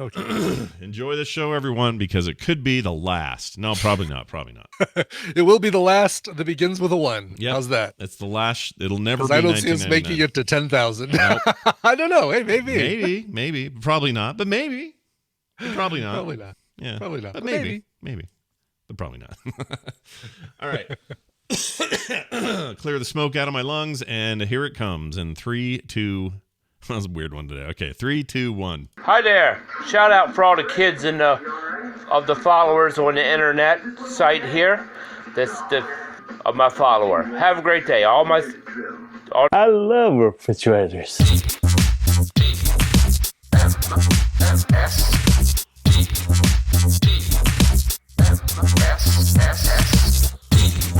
Okay. Enjoy the show, everyone, because it could be the last. No, probably not. Probably not. It will be the last that begins with a 1. Yep. How's that? It's the last. It'll never be I don't see us 1999. making it to 10,000. Nope. I don't know. Hey, maybe. Maybe. Probably not, but maybe. But probably not. Probably not. Yeah. Probably not. But maybe. But probably not. All right. Clear the smoke out of my lungs, and here it comes in 3, 2. That was a weird one today. Okay, 3, 2, 1. Hi there. Shout out for all the kids and of the followers on the internet site here. That's of my follower. Have a great day. I love refrigerators.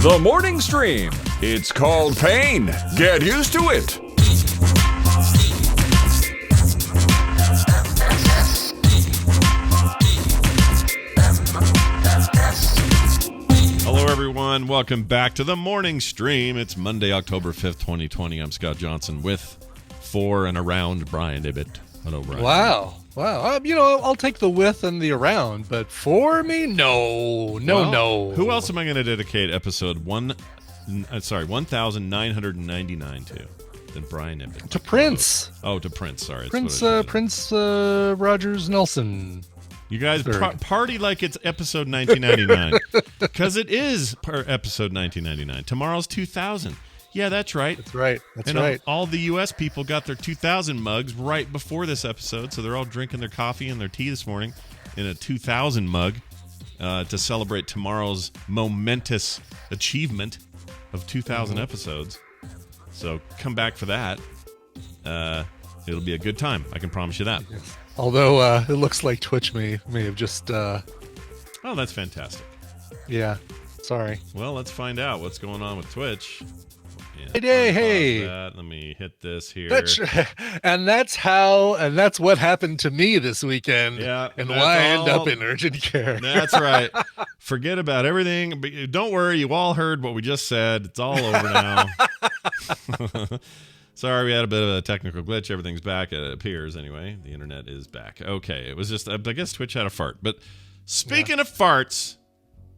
The morning stream. It's called pain. Get used to it. Hello, everyone. Welcome back to the morning stream. It's Monday, October 5th, 2020. I'm Scott Johnson with for and around Brian Ibbett. Hello, Brian. Wow. I'll take the with and the around, but for me, no. Who else am I going to dedicate episode 1999 to than Brian Ibbett? To Prince. Oh, to Prince. Sorry. Prince Rogers Nelson. You guys party like it's episode 1999, because it is episode 1999. Tomorrow's 2000. Yeah, that's right. That's right. All the U.S. people got their 2000 mugs right before this episode, so they're all drinking their coffee and their tea this morning in a 2000 mug to celebrate tomorrow's momentous achievement of 2000 episodes. So come back for that. It'll be a good time. I can promise you that. Yes. Although it looks like Twitch may have just... Oh, that's fantastic. Yeah. Sorry. Well, let's find out what's going on with Twitch. Hey. Let me hit this here. That's what happened to me this weekend. Yeah, and why I end up in urgent care. That's right. Forget about everything. But don't worry, you all heard what we just said. It's all over now. Sorry, we had a bit of a technical glitch. Everything's back. It appears anyway. The internet is back. Okay, it was just, I guess Twitch had a fart. But speaking of farts,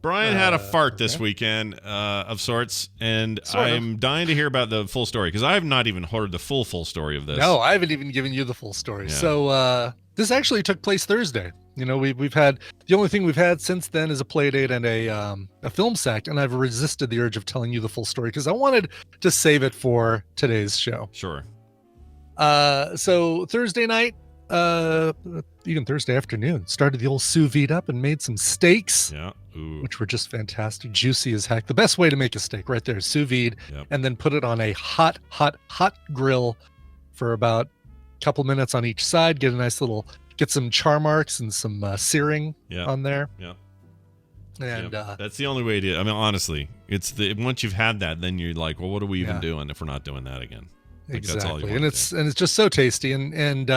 Brian had a fart this weekend of sorts, and I'm dying to hear about the full story, because I have not even heard the full story of this. No, I haven't even given you the full story. Yeah. So this actually took place Thursday. You know, we've had, the only thing we've had since then is a play date and a film sack, and I've resisted the urge of telling you the full story because I wanted to save it for today's show. Sure. So Thursday night, even Thursday afternoon, started the old sous vide up and made some steaks. Yeah. Ooh. Which were just fantastic, juicy as heck. The best way to make a steak right there, sous vide, and then put it on a hot grill for about a couple minutes on each side. Get some char marks and some searing on there. Yeah. And that's the only way to. I mean, honestly, once you've had that, then you're like, well, what are we even doing if we're not doing that again? Like, exactly. That's all you and want it's just so tasty, and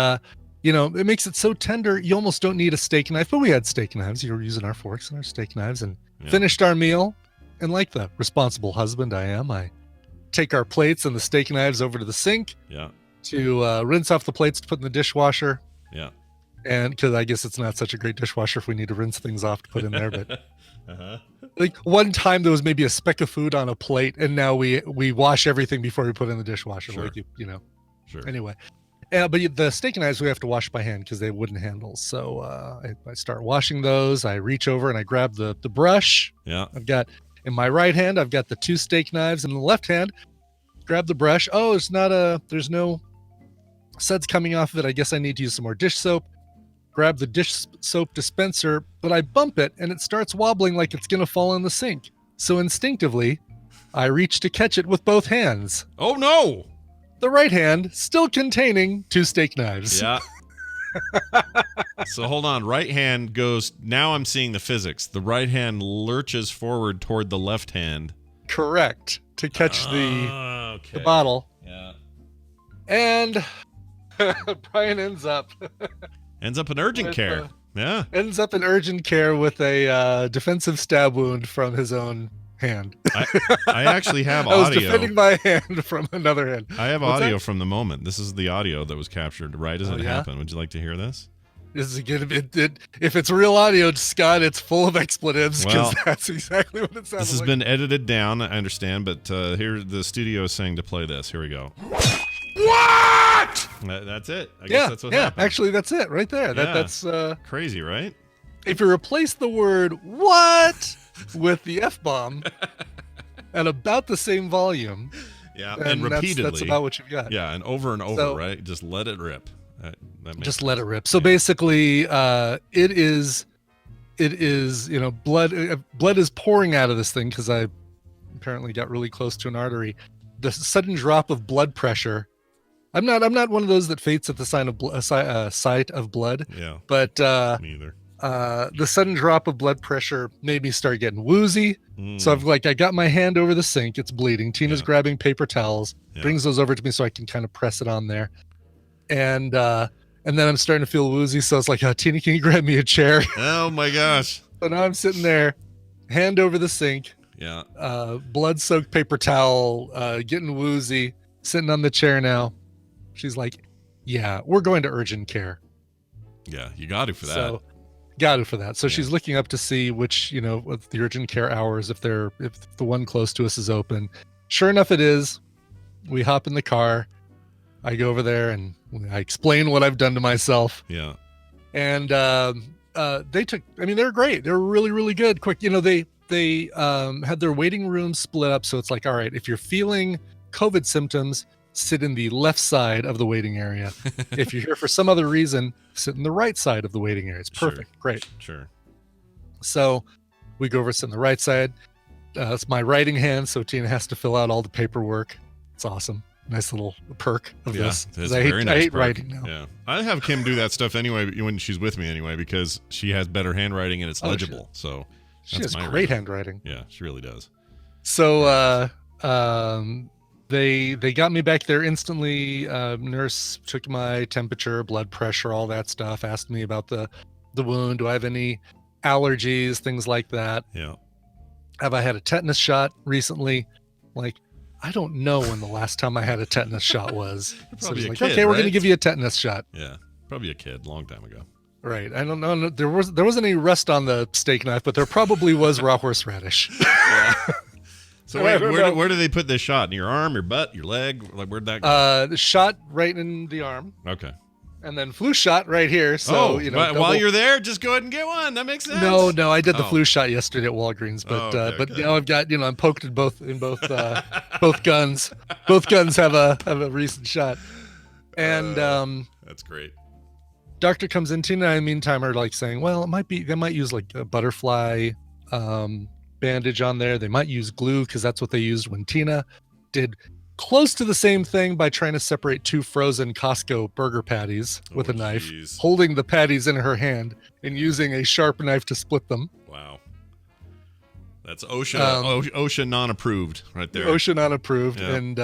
you know, it makes it so tender. You almost don't need a steak knife, but we had steak knives. You were using our forks and our steak knives, and finished our meal. And like the responsible husband I am, I take our plates and the steak knives over to the sink. Yeah. To rinse off the plates to put in the dishwasher. Yeah. And because I guess it's not such a great dishwasher if we need to rinse things off to put in there, but like one time there was maybe a speck of food on a plate, and now we wash everything before we put it in the dishwasher. Sure. Like you know. Sure. Anyway. But the steak knives we have to wash by hand because they have wooden handles. So I start washing those. I reach over and I grab the brush. Yeah. I've got in my right hand, I've got the 2 steak knives, and in the left hand, grab the brush. Oh, there's no suds coming off of it. I guess I need to use some more dish soap. Grab the dish soap dispenser, but I bump it and it starts wobbling like it's going to fall in the sink. So instinctively, I reach to catch it with both hands. Oh no! The right hand still containing 2 steak knives. Yeah. So hold on. Right hand goes. Now I'm seeing the physics. The right hand lurches forward toward the left hand. Correct. To catch the bottle. Yeah. And Brian ends up in urgent care. Yeah. Ends up in urgent care with a defensive stab wound from his own hand. I actually have audio. I was audio. defending my hand from another hand. I have audio from the moment. This is the audio that was captured right as it happened. Would you like to hear this? This is gonna be if it's real audio, Scott, it's full of expletives because Well, that's exactly what it sounds like. This has been edited down, I understand, but here the studio is saying to play this. Here we go. What? That's it. I guess that's what happened. Actually, that's it right there. Yeah. That's Crazy, right? if you replace the word "what" with the F-bomb at about the same volume, Yeah, then and repeatedly. that's about what you've got. Yeah, and over, So- right? Just let it rip. That makes Just sense. let it rip. So basically, it is, blood. Blood is pouring out of this thing because I apparently got really close to an artery. The sudden drop of blood pressure. I'm not one of those that faints at the sight of blood, Yeah, but me either. the sudden drop of blood pressure made me start getting woozy. Mm, So I got my hand over the sink. It's bleeding. Tina's Yeah. grabbing paper towels, Yeah. brings those over to me so I can kind of press it on there. And then I'm starting to feel woozy. So it's like, Tina, can you grab me a chair? oh my gosh. So now I'm sitting there, hand over the sink, Yeah. blood-soaked paper towel, getting woozy, sitting on the chair now. She's like, yeah, we're going to urgent care. Yeah, you got to for that. So got it for that. So Yeah. she's looking up to see which, with the urgent care hours, if the one close to us is open. Sure enough, it is. We hop in the car. I go over there and I explain what I've done to myself. Yeah. And they're great. They're really, really good. Quick, they had their waiting room split up. So it's like, all right, if you're feeling COVID symptoms, sit in the left side of the waiting area. If you're here for some other reason, sit in the right side of the waiting area. It's Sure. perfect. Great. Sure. So we go over, sit on the right side. It's my writing hand, so Tina has to fill out all the paperwork. It's awesome. Nice little perk of Yeah, this. 'Cause it's I very hate, nice I hate perk. writing now. Yeah, I have Kim do that stuff anyway when she's with me anyway because she has better handwriting and it's Oh, legible. So She that's has my great reason. handwriting. Yeah, she really does. So they got me back there instantly. Nurse took my temperature, blood pressure, all that stuff, asked me about the wound. Do I have any allergies, things like that? Yeah. Have I had a tetanus shot recently? Like, I don't know when the last time I had a tetanus shot was. So probably she's a like, kid, okay, we're going to right? give you a tetanus shot. Yeah, probably a kid, long time ago. Right. I don't know. There wasn't any rust on the steak knife, but there probably was raw horseradish. Yeah. So I wait, don't know. where do they put this shot? In your arm, your butt, your leg? Like where'd that go? The shot right in the arm, Okay. and then flu shot right here. So but double- while you're there, just go ahead and get one. That makes sense. No, I did the Oh. flu shot yesterday at Walgreens, but Oh, okay, but good. now I've got I'm poked in both both guns. Both guns have a recent shot, and That's great. doctor comes in. Tina and I, in the meantime, are like saying, well, they might use like a butterfly bandage on there. They might use glue because that's what they used when Tina did close to the same thing by trying to separate two frozen Costco burger patties with Oh, a knife, jeez. holding the patties in her hand and using a sharp knife to split them. Wow. That's OSHA non-approved right there. OSHA not approved. Yeah. And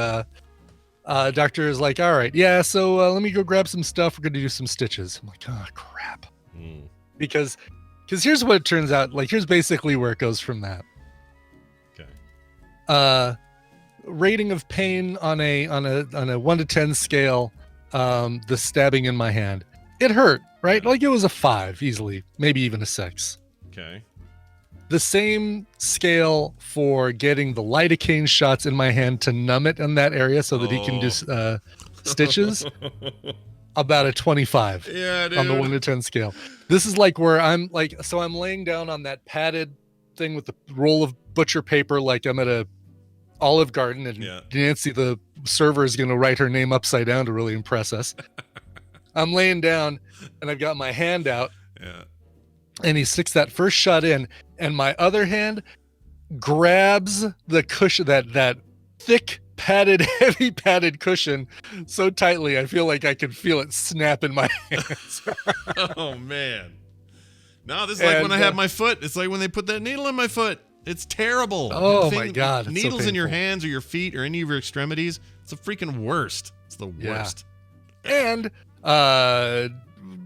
doctor is like, all right, yeah, so let me go grab some stuff. We're going to do some stitches. I'm like, oh, crap. Mm. Because here's what it turns out. Like, here's basically where it goes from that. Okay. Rating of pain on a 1 to 10 scale, the stabbing in my hand, it hurt, right? Yeah. Like it was a 5 easily, maybe even a 6. Okay. The same scale for getting the lidocaine shots in my hand to numb it in that area so that he can do stitches, about a 25 Yeah, dude. on the 1 to 10 scale. This is like where I'm laying down on that padded thing with the roll of butcher paper like I'm at a Olive Garden, and Yeah. Nancy, the server, is going to write her name upside down to really impress us. I'm laying down and I've got my hand out, Yeah. and he sticks that first shot in, and my other hand grabs the cushion, that thick padded, heavy padded cushion so tightly I feel like I can feel it snap in my hands. Oh man. No, this is like when And, I have my foot. It's like when they put that needle in my foot. It's terrible. Oh, The my God, it's so Needles in your painful. hands or your feet or any of your extremities. It's the freaking worst. It's the Yeah. worst. And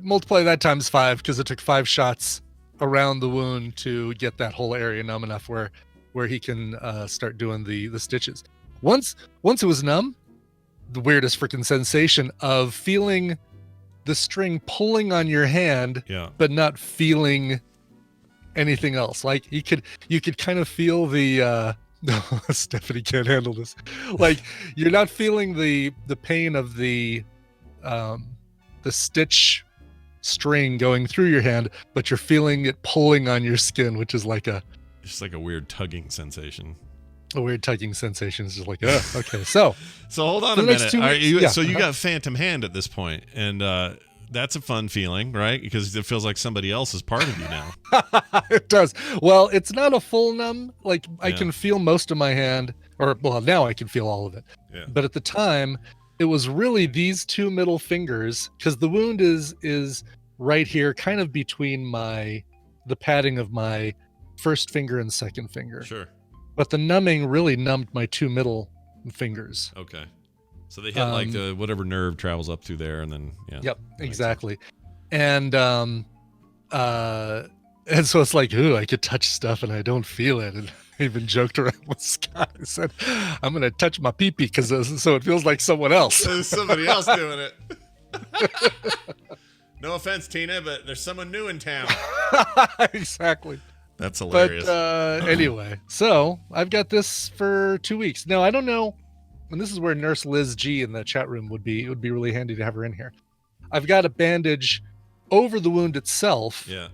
multiply that times 5 because it took 5 shots around the wound to get that whole area numb enough where he can start doing the stitches. Once it was numb, the weirdest freaking sensation of feeling the string pulling on your hand, Yeah. but not feeling anything else. Like you could kind of feel the no, Stephanie can't handle this. Like you're not feeling the pain of the stitch string going through your hand, but you're feeling it pulling on your skin, which is like Just like a weird tugging sensation. a weird tugging sensation. It's just like, oh, okay. So hold on for a the next minute. 2 Are weeks- you, yeah. So you got phantom hand at this point, and that's a fun feeling, right? Because it feels like somebody else is part of you now. It does. Well, it's not a full numb. Like I Yeah. can feel most of my hand, or well, now I can feel all of it. Yeah. But at the time, it was really these two middle fingers, because the wound is right here, kind of between the padding of my first finger and second finger. Sure. But the numbing really numbed my two middle fingers. Okay. So they hit like the whatever nerve travels up through there, and then yeah. Yep, that makes exactly. And so it's like, ooh, I could touch stuff and I don't feel it. And I even joked around with Scott. I said, I'm gonna touch my pee-pee because so it feels like someone else. There's somebody else doing it. No offense, Tina, but there's someone new in town. Exactly. That's hilarious. But anyway, so I've got this for 2 weeks. Now I don't know, and this is where Nurse Liz G in the chat room would be. It would be really handy to have her in here. I've got a bandage over the wound itself. Yeah.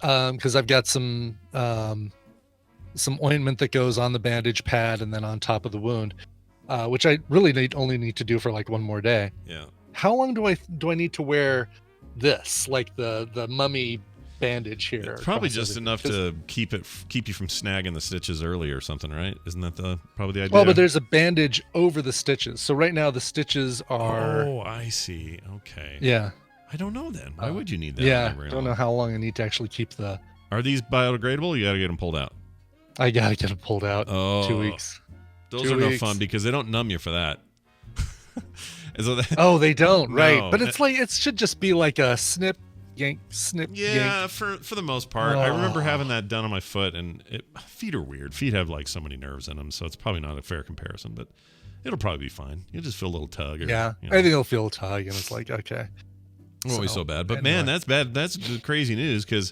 Because I've got some ointment that goes on the bandage pad and then on top of the wound, which I really only need to do for like one more day. Yeah. How long do I need to wear this, like the mummy bandage here? It's probably across just everything? enough 'Cause- to keep you from snagging the stitches early or something, right? Isn't that probably the idea? well, but there's a bandage over the stitches. So right now the stitches are. Oh, I see. Okay. Yeah. I don't know then. Why would you need that? Yeah. Very Don't long? know how long I need to actually keep the. Are these biodegradable? You got to get them pulled out. I gotta get them pulled out. Oh, 2 weeks. Those 2 are no weeks. fun because they don't numb you for that. And so Oh, they don't, right? No. But it's like it should just be like a snip, yank, snip, yeah, yank. for the most part. I remember Oh. having that done on my foot, and feet are weird. Feet have like so many nerves in them, so it's probably not a fair comparison, but it'll probably be fine. You'll just feel a little tug. Or, Yeah, you I know. think it'll feel a tug, and it's like okay. It won't be so bad. But man, anyway. that's bad. That's crazy news because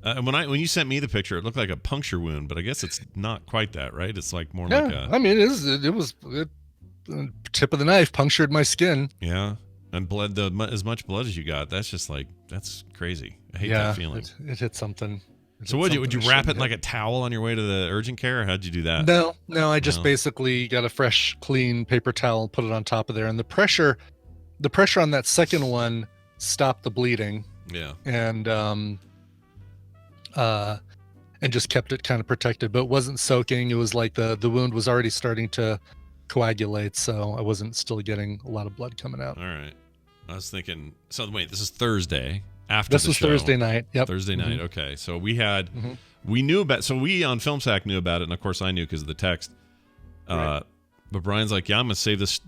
when you sent me the picture, it looked like a puncture wound, but I guess it's not quite that, right? It's like more Yeah, like a I mean, it was tip of the knife punctured my skin. yeah, and bled as much blood as you got. That's just like that's crazy. I hate Yeah, that feeling. it hit something. So would you wrap it in like a towel on your way to the urgent care, or how'd you do that? No, I just No. basically got a fresh, clean paper towel, put it on top of there, and the pressure on that second one stopped the bleeding, Yeah. and just kept it kind of protected, but it wasn't soaking. It was like the wound was already starting to coagulate, so I wasn't still getting a lot of blood coming out. All right. I was thinking. So wait, this is Thursday after This the was show. Thursday night. Yep. Thursday night. Mhm. Okay, so we Mhm. knew about. So we on FilmSack knew about it, and of course I knew because of the text. Right. But Brian's like, yeah, I'm gonna save this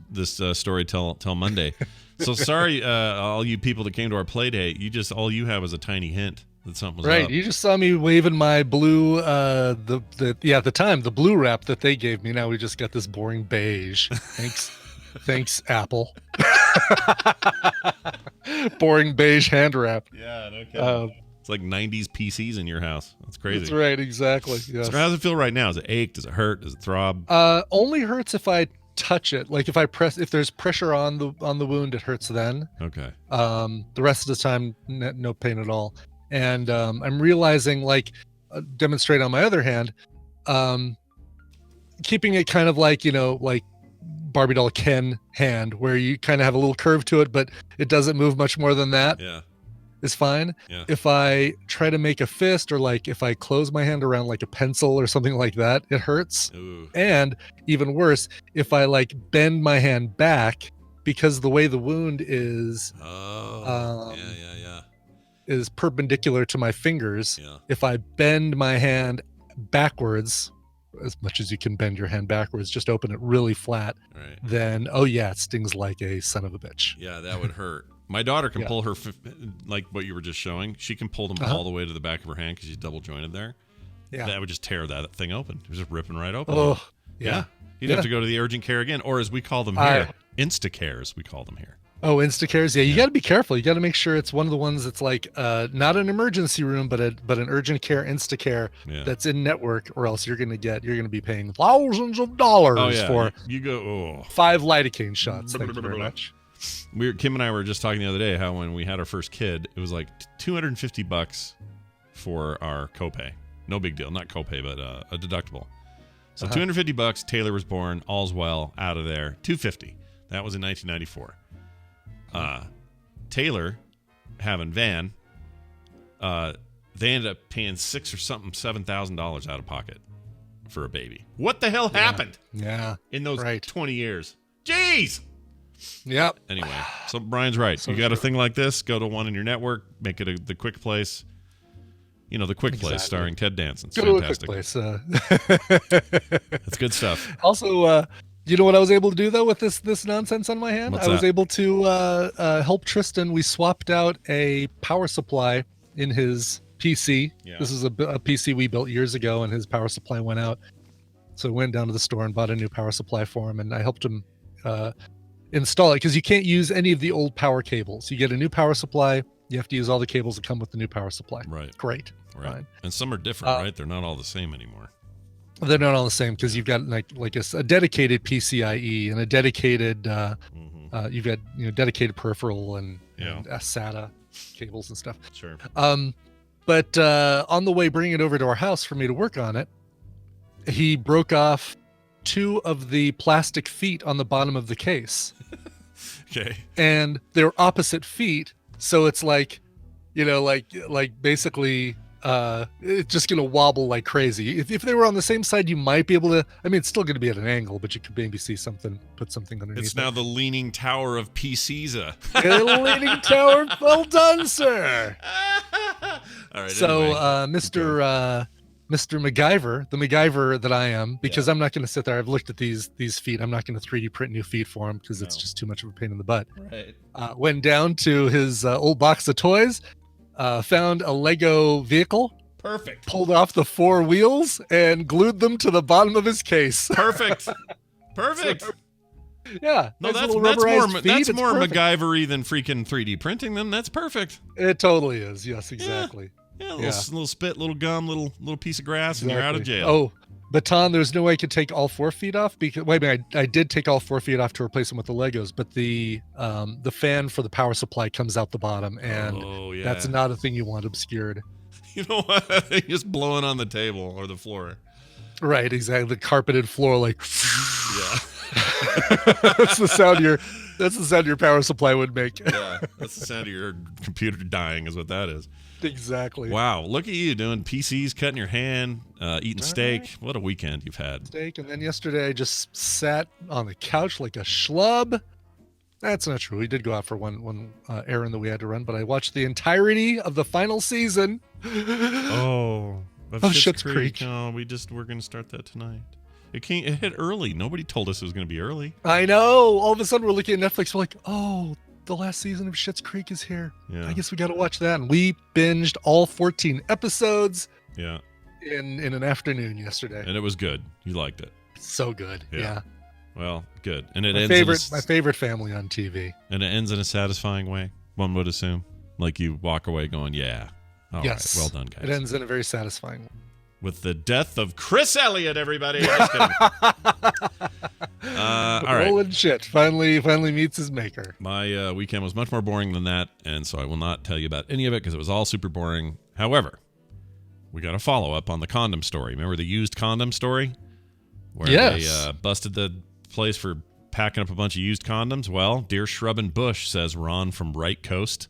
story till Monday. So sorry, all you people that came to our play date. All you have is a tiny hint that something was Right. up. You just saw me waving my blue, at the time, the blue wrap that they gave me. Now we just got this boring beige. Thanks, Apple. Boring beige hand wrap. Yeah, no kidding. It's like 90s PCs in your house. That's crazy. That's right. Exactly. Yes. So how does it feel right now? Does it ache? Does it hurt? Does it throb? Only hurts if I touch it. Like if there's pressure on the wound, it hurts then. Okay. The rest of the time, no pain at all. And I'm realizing, like, demonstrate on my other hand, keeping it kind of like, like Barbie doll Ken hand, where you kind of have a little curve to it, but it doesn't move much more than that. Yeah. Is fine. Yeah. If I try to make a fist, or like if I close my hand around like a pencil or something like that, it hurts. Ooh. And even worse, if I like bend my hand back, because the way the wound is Oh. Um, Yeah. is perpendicular to my fingers. Yeah. If I bend my hand backwards, as much as you can bend your hand backwards, just open it really flat, Right. then it stings like a son of a bitch. Yeah, that would hurt. My daughter can Yeah. pull her, like what you were just showing. She can pull them Uh-huh. all the way to the back of her hand because she's double jointed there. Yeah. That would just tear that thing open. It was just ripping right open. Oh, yeah. You'd have to go to the urgent care again, or as we call them here, Instacares, we call them here. Oh, Instacares. Yeah, you got to be careful. You got to make sure it's one of the ones that's like not an emergency room, but an urgent care Instacare that's in network, or else you're gonna be paying thousands of dollars for you go 5 lidocaine shots. Thank you very much. Kim and I were just talking the other day how when we had our first kid, it was like $250 for our copay. No big deal, not copay, but a deductible. So $250. Taylor was born. All's well. Out of there. $250. That was in 1994. Taylor having Van, they ended up paying $7,000 out of pocket for a baby. What the hell happened? Yeah, in those 20 years. Jeez. Yep. Anyway, so Brian's right. So you got a thing like this, go to one in your network, make it the quick place. You know, the quick place starring Ted Danson. It's fantastic. That's good stuff. Also, you know what I was able to do though with this nonsense on my hand? What's I was that? able to help Tristan. We swapped out a power supply in his PC. Yeah. This is a PC we built years ago, and his power supply went out. So I went down to the store and bought a new power supply for him, and I helped him install it because you can't use any of the old power cables. You get a new power supply, you have to use all the cables that come with the new power supply. Right. Great. Right. Fine. And some are different, right? They're not all the same anymore. They're not all the same because you've got like a dedicated PCIe and a dedicated you've got dedicated peripheral and SATA cables and stuff. Sure. But on the way bringing it over to our house for me to work on it, he broke off 2 of the plastic feet on the bottom of the case. Okay. And they're opposite feet, so it's like, like basically it's just gonna wobble like crazy. If they were on the same side, you might be able to. I mean, it's still gonna be at an angle, but you could maybe see something, put something underneath. It's now the Leaning Tower of PCs. The Leaning Tower. Well done, sir. All right. So, anyway, Mr. MacGyver, the MacGyver that I am, because I'm not going to sit there. I've looked at these feet. I'm not going to 3D print new feet for him because it's just too much of a pain in the butt. Right. Went down to his old box of toys, found a Lego vehicle. Perfect. Pulled off the 4 wheels and glued them to the bottom of his case. Perfect. Perfect. So, yeah. No, nice that's little more rubberized feet. MacGyver-y than freaking 3D printing them. That's perfect. It totally is. Yes, exactly. Yeah, little spit, little gum, little piece of grass, and you're out of jail. Oh, baton. There's no way I could take all 4 feet off because wait a minute, I did take all 4 feet off to replace them with the Legos, but the fan for the power supply comes out the bottom, and that's not a thing you want obscured. You know what? That thing is blowing on the table or the floor. Right, exactly. The carpeted floor, like yeah. That's the sound your power supply would make. Yeah, that's the sound of your computer dying, is what that is. Exactly. Wow, look at you doing PCs, cutting your hand, eating steak. Right. What a weekend you've had. Steak, and then yesterday I just sat on the couch like a schlub. That's not true. We did go out for one errand that we had to run, but I watched the entirety of the final season. Oh, of Schitt's Creek. Oh, we're going to start that tonight. It hit early. Nobody told us it was going to be early. I know. All of a sudden we're looking at Netflix. We're like, oh, the last season of Schitt's Creek is here. Yeah. I guess we got to watch that. And we binged all 14 episodes. Yeah. In an afternoon yesterday. And it was good. You liked it. So good. Yeah. Well, good. And my favorite family on TV. And it ends in a satisfying way, one would assume. Like you walk away going, yeah. All yes. Right. Well done, guys. It ends in a very satisfying way. With the death of Chris Elliott, everybody. Just kidding. All right. Rolling shit finally meets his maker. My weekend was much more boring than that, and so I will not tell you about any of it because it was all super boring. However, we got a follow-up on the condom story. Remember the used condom story? Where they busted the place for packing up a bunch of used condoms? Well, Dear Shrub and Bush, says Ron from Right Coast.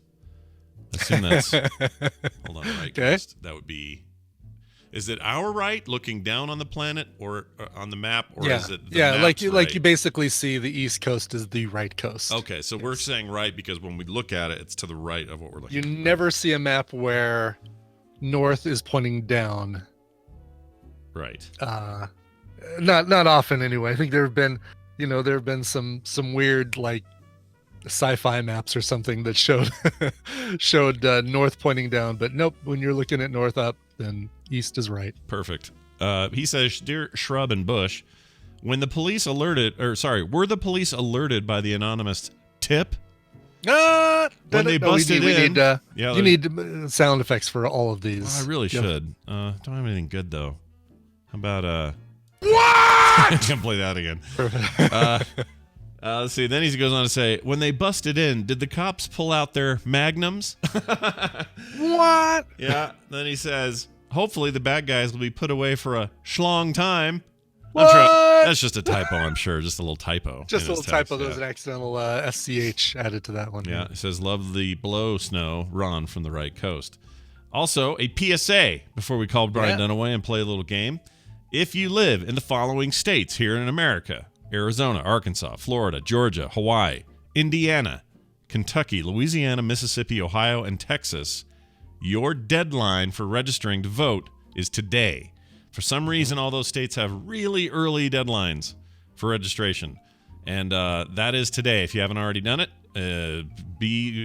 I assume that's... Hold on, Right Coast. That would be... Is it our right looking down on the planet or on the map, or is it the map's right? Like you basically see the East Coast is the right coast. Okay, so we're saying right because when we look at it, it's to the right of what we're looking at. You never see a map where north is pointing down. Right. Not often anyway. I think there have been some weird like sci-fi maps or something that showed north pointing down, but nope. When you're looking at north up, then east is right. Perfect. He says, Dear Shrub and Bush, were the police alerted by the anonymous tip When they busted in. Yeah, you need sound effects for all of these. I really should. Don't have anything good though. How about What? I can't play that again. Let's see. Then he goes on to say, when they busted in, did the cops pull out their magnums? What? Yeah. Then he says, hopefully the bad guys will be put away for a schlong time. What? That's just a typo, I'm sure. Just a little typo. Just a little typo. There was yeah. an accidental SCH added to that one. Yeah. It says, love the blow snow, Ron from the right coast. Also, a PSA before we call Brian Dunaway and play a little game. If you live in the following states here in America, Arizona, Arkansas, Florida, Georgia, Hawaii, Indiana, Kentucky, Louisiana, Mississippi, Ohio, and Texas, your deadline for registering to vote is today. For some reason, all those states have really early deadlines for registration. And that is today. If you haven't already done it,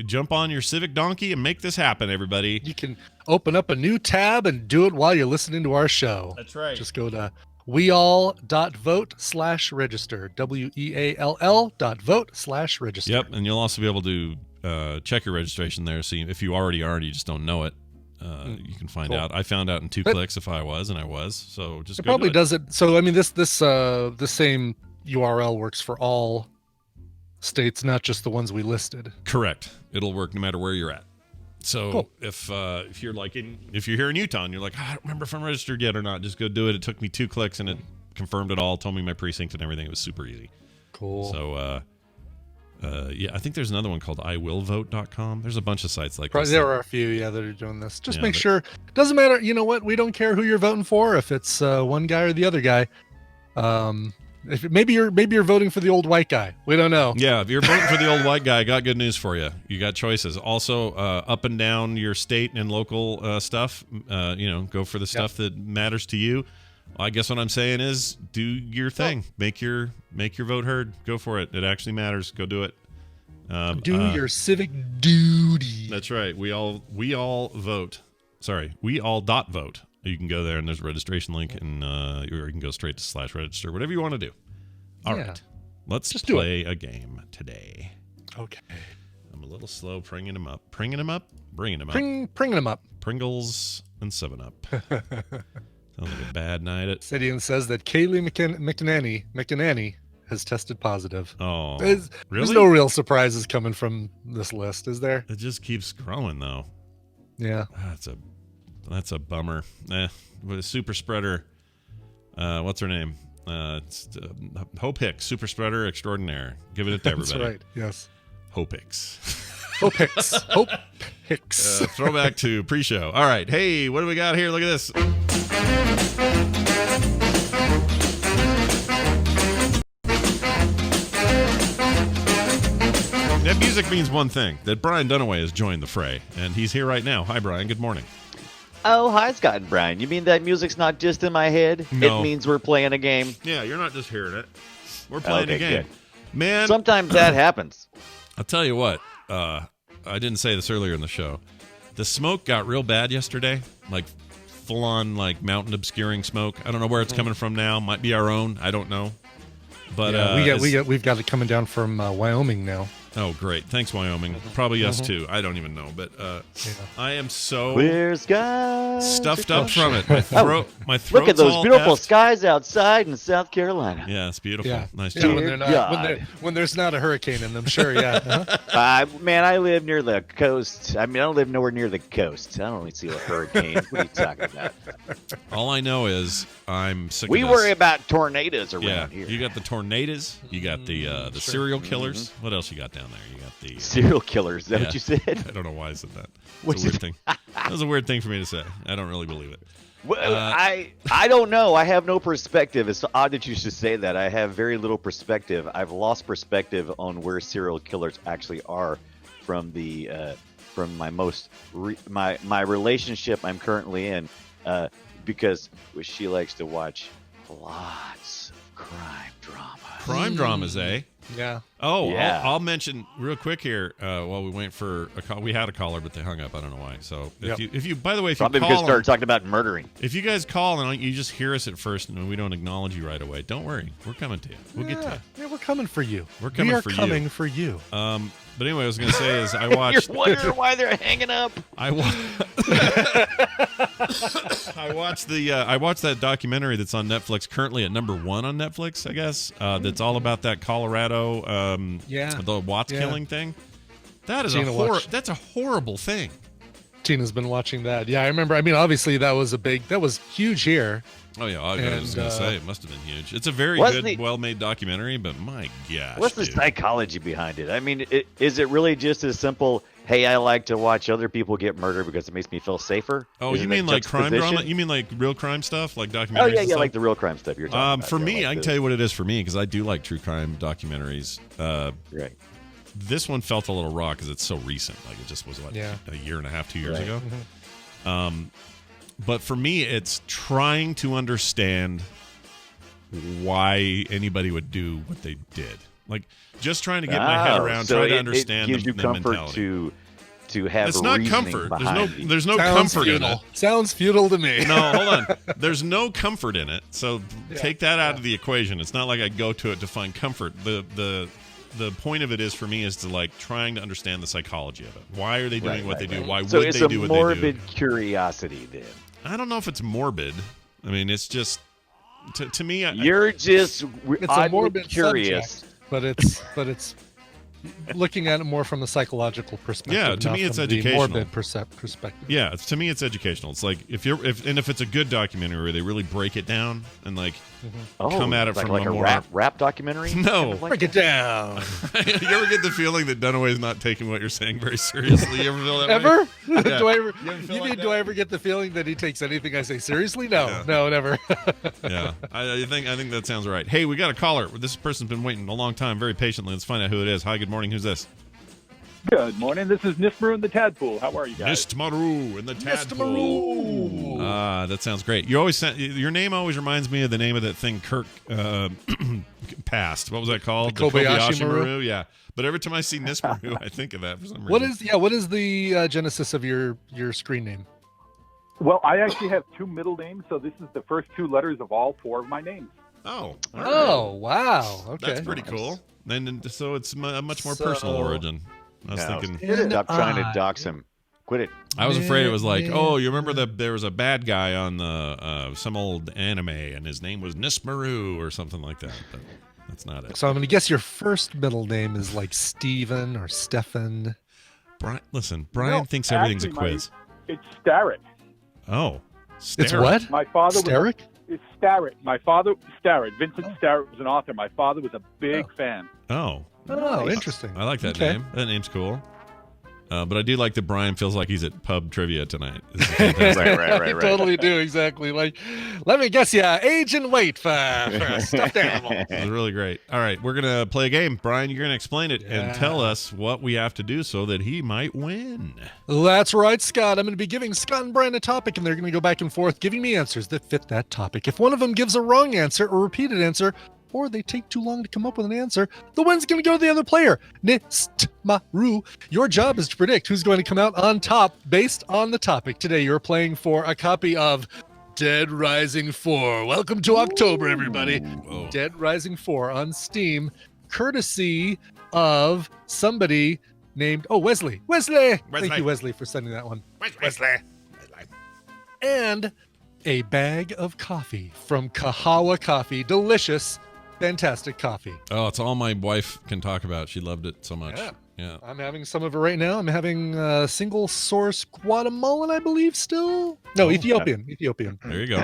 jump on your civic donkey and make this happen, everybody. You can open up a new tab and do it while you're listening to our show. That's right. Just go to weall.vote/register. weall.vote/register. Yep, and you'll also be able to check your registration there. See if you already are and you just don't know it. You can find out. I found out in 2 clicks if I was, and I was. So just it go probably do it. does it. So I mean, this same URL works for all states, not just the ones we listed. Correct. It'll work no matter where you're at. So Cool. if you're if you're here in Utah and you're like, I don't remember if I'm registered yet or not, just go do it. It took me 2 clicks and it confirmed it all, told me my precinct and everything. It was super easy. Cool. So I think there's another one called iwillvote.com. There's a bunch of sites like this. There are a few, that are doing this. Just make sure. It doesn't matter. You know what? We don't care who you're voting for. If it's one guy or the other guy. Maybe you're voting for the old white guy. We don't know. Yeah, if you're voting for the old white guy, I got good news for you. You got choices. Also, up and down your state and local stuff. Go for the stuff that matters to you. Well, I guess what I'm saying is, do your thing. Make your vote heard. Go for it. It actually matters. Go do it. Do your civic duty. That's right. We all vote. Sorry, we all .vote. You can go there and there's a registration link, and or you can go straight to /register, whatever you want to do. All right, let's just play a game today. Okay. I'm a little slow bringing them up. Bringing them up. Bringing them up. Pringles and 7-Up. Sounds like a bad night at. Sidian says that Kaylee McNanny has tested positive. Oh, really? There's no real surprises coming from this list, is there? It just keeps growing, though. Yeah. That's a bummer. With a super spreader. What's her name? It's Hope Hicks, super spreader extraordinaire. Giving it to everybody. That's right. Yes. Hope Hicks. Hope Hicks. Hope Hicks. Throwback to pre-show. All right. Hey, what do we got here? Look at this. That music means one thing, that Brian Dunaway has joined the fray, and he's here right now. Hi, Brian. Good morning. Oh, hi, Scott and Brian. You mean that music's not just in my head? No. It means we're playing a game? Yeah, you're not just hearing it. We're playing a game. Good. Man. Sometimes that happens. I'll tell you what. I didn't say this earlier in the show. The smoke got real bad yesterday. Like, full-on, like, mountain obscuring smoke. I don't know where it's coming from now. Might be our own. I don't know. But we've got it coming down from Wyoming now. Oh, great. Thanks, Wyoming. Probably us, too. I don't even know. But I am so Clear skies. stuffed up from it. My throat's Look at those all beautiful effed. skies outside in South Carolina. Yeah, it's beautiful. Yeah. Nice Yeah, job. when there's not a hurricane in them, sure, yeah. Man, I live near the coast. I mean, I don't live nowhere near the coast. I don't really see a hurricane. What are you talking about? All I know is I'm sick We of this. worry about tornadoes around Yeah, here. you got the tornadoes. You got the serial killers. What else you got down there? You got the Serial killers. Is that what you said? I don't know why I said that. What's It's a weird thing. That was a weird thing for me to say. I don't really believe it. Well, I don't know. I have no perspective. It's odd that you should say that. I have very little perspective. I've lost perspective on where serial killers actually are from the from my my relationship I'm currently in, because she likes to watch lots of crime drama. Crime dramas, eh? Yeah. Oh, Yeah. I'll mention real quick here while we wait for a call. We had a caller, but they hung up. I don't know why. So if you, by the way, if Probably you because call, started talking about murdering. if you guys call and you just hear us at first and we don't acknowledge you right away, don't worry. We're coming to you. We'll get to you. Yeah, we're coming for you. We're coming for you. We are coming for you. But anyway, I was going to say is I watched. You're wondering why they're hanging up. I watched that documentary that's on Netflix, currently at number 1 on Netflix, I guess. That's all about that Colorado, the Watts killing thing. That is that's a horrible thing. Tina's been watching that. Yeah, I remember. I mean, obviously that was huge here. Oh yeah, I was going to say it must have been huge. It's a very good, well-made documentary, but my gosh, what's the psychology behind it? I mean, is it really just as simple? Hey, I like to watch other people get murdered because it makes me feel safer. Oh, you mean like crime drama? You mean like real crime stuff, like documentaries? Oh yeah, like the real crime stuff you're talking about. For me, I can tell you what it is for me because I do like true crime documentaries. Right. This one felt a little raw because it's so recent. Like it just was a year and a half, 2 years ago. Mm-hmm. But for me, it's trying to understand why anybody would do what they did. Like just trying to get my head around, trying to understand it gives you the comfort mentality. to have. It's not comfort. There's no Sounds comfort futile. in it. Sounds futile to me. No, hold on. There's no comfort in it. So take that out of the equation. It's not like I go to it to find comfort. The point of it is for me is to like trying to understand the psychology of it. Why are they doing what they do? Why would they do what they do? So it's a morbid curiosity then. I don't know if it's morbid. I mean, it's just to me. You're just it's a morbid curious, subject, but it's looking at it more from a psychological perspective. Yeah, to me, it's educational. Morbid perspective. Yeah, to me, it's educational. It's like if it's a good documentary where they really break it down and like come at it from like a more rap documentary. No, break it down. You ever get the feeling that Dunaway's not taking what you're saying very seriously? You ever feel that ever? way? Yeah. Do I ever get the feeling that he takes anything I say seriously? No, never. Yeah, I think that sounds right. Hey, we got a caller. This person's been waiting a long time, very patiently. Let's find out who it is. Hi, good morning. Who's this? Good morning. This is Nismaru and the Tadpool. How are you guys? Nistmaru and the Tadpool. That sounds great. Your name always reminds me of the name of that thing Kirk passed. What was that called? The Kobayashi Maru? Yeah. But every time I see Nistmaru, I think of that for some reason. What is the genesis of your screen name? Well, I actually have 2 middle names, so this is the first 2 letters of all 4 of my names. Oh. Oh, wow. Okay. That's pretty cool. And so it's a much more personal origin. I was thinking. Stop trying to dox him. Quit it. I was afraid it was like, oh, you remember that there was a bad guy on the some old anime, and his name was Nistmaru or something like that. But that's not it. So I'm going to guess your first middle name is like Steven or Stefan. Brian thinks everything's a quiz. It's Starrett. Oh, Starrett. It's what? My father Starrett? It's Starrett. My father, Starrett. Vincent Starrett was an author. My father was a big fan. Oh. Oh, interesting. I like that name. That name's cool. But I do like that Brian feels like he's at pub trivia tonight. Right. I totally do, exactly. Like, let me guess you, age and weight for a stuffed animal. It was really great. All right, we're going to play a game. Brian, you're going to explain it and tell us what we have to do so that he might win. That's right, Scott. I'm going to be giving Scott and Brian a topic, and they're going to go back and forth, giving me answers that fit that topic. If one of them gives a wrong answer or repeated answer, or they take too long to come up with an answer, the win's going to go to the other player. Nistmaru. Your job is to predict who's going to come out on top based on the topic. Today, you're playing for a copy of Dead Rising 4. Welcome to October, everybody. Whoa. Dead Rising 4 on Steam, courtesy of somebody named, Wesley. Thank you, Wesley, for sending that one. Wesley. And a bag of coffee from Kahawa Coffee. Delicious, fantastic coffee. Oh, it's all my wife can talk about. She loved it so much. Yeah. I'm having some of it right now. I'm having single source Guatemalan, I believe, still. No, Ethiopian. There you go.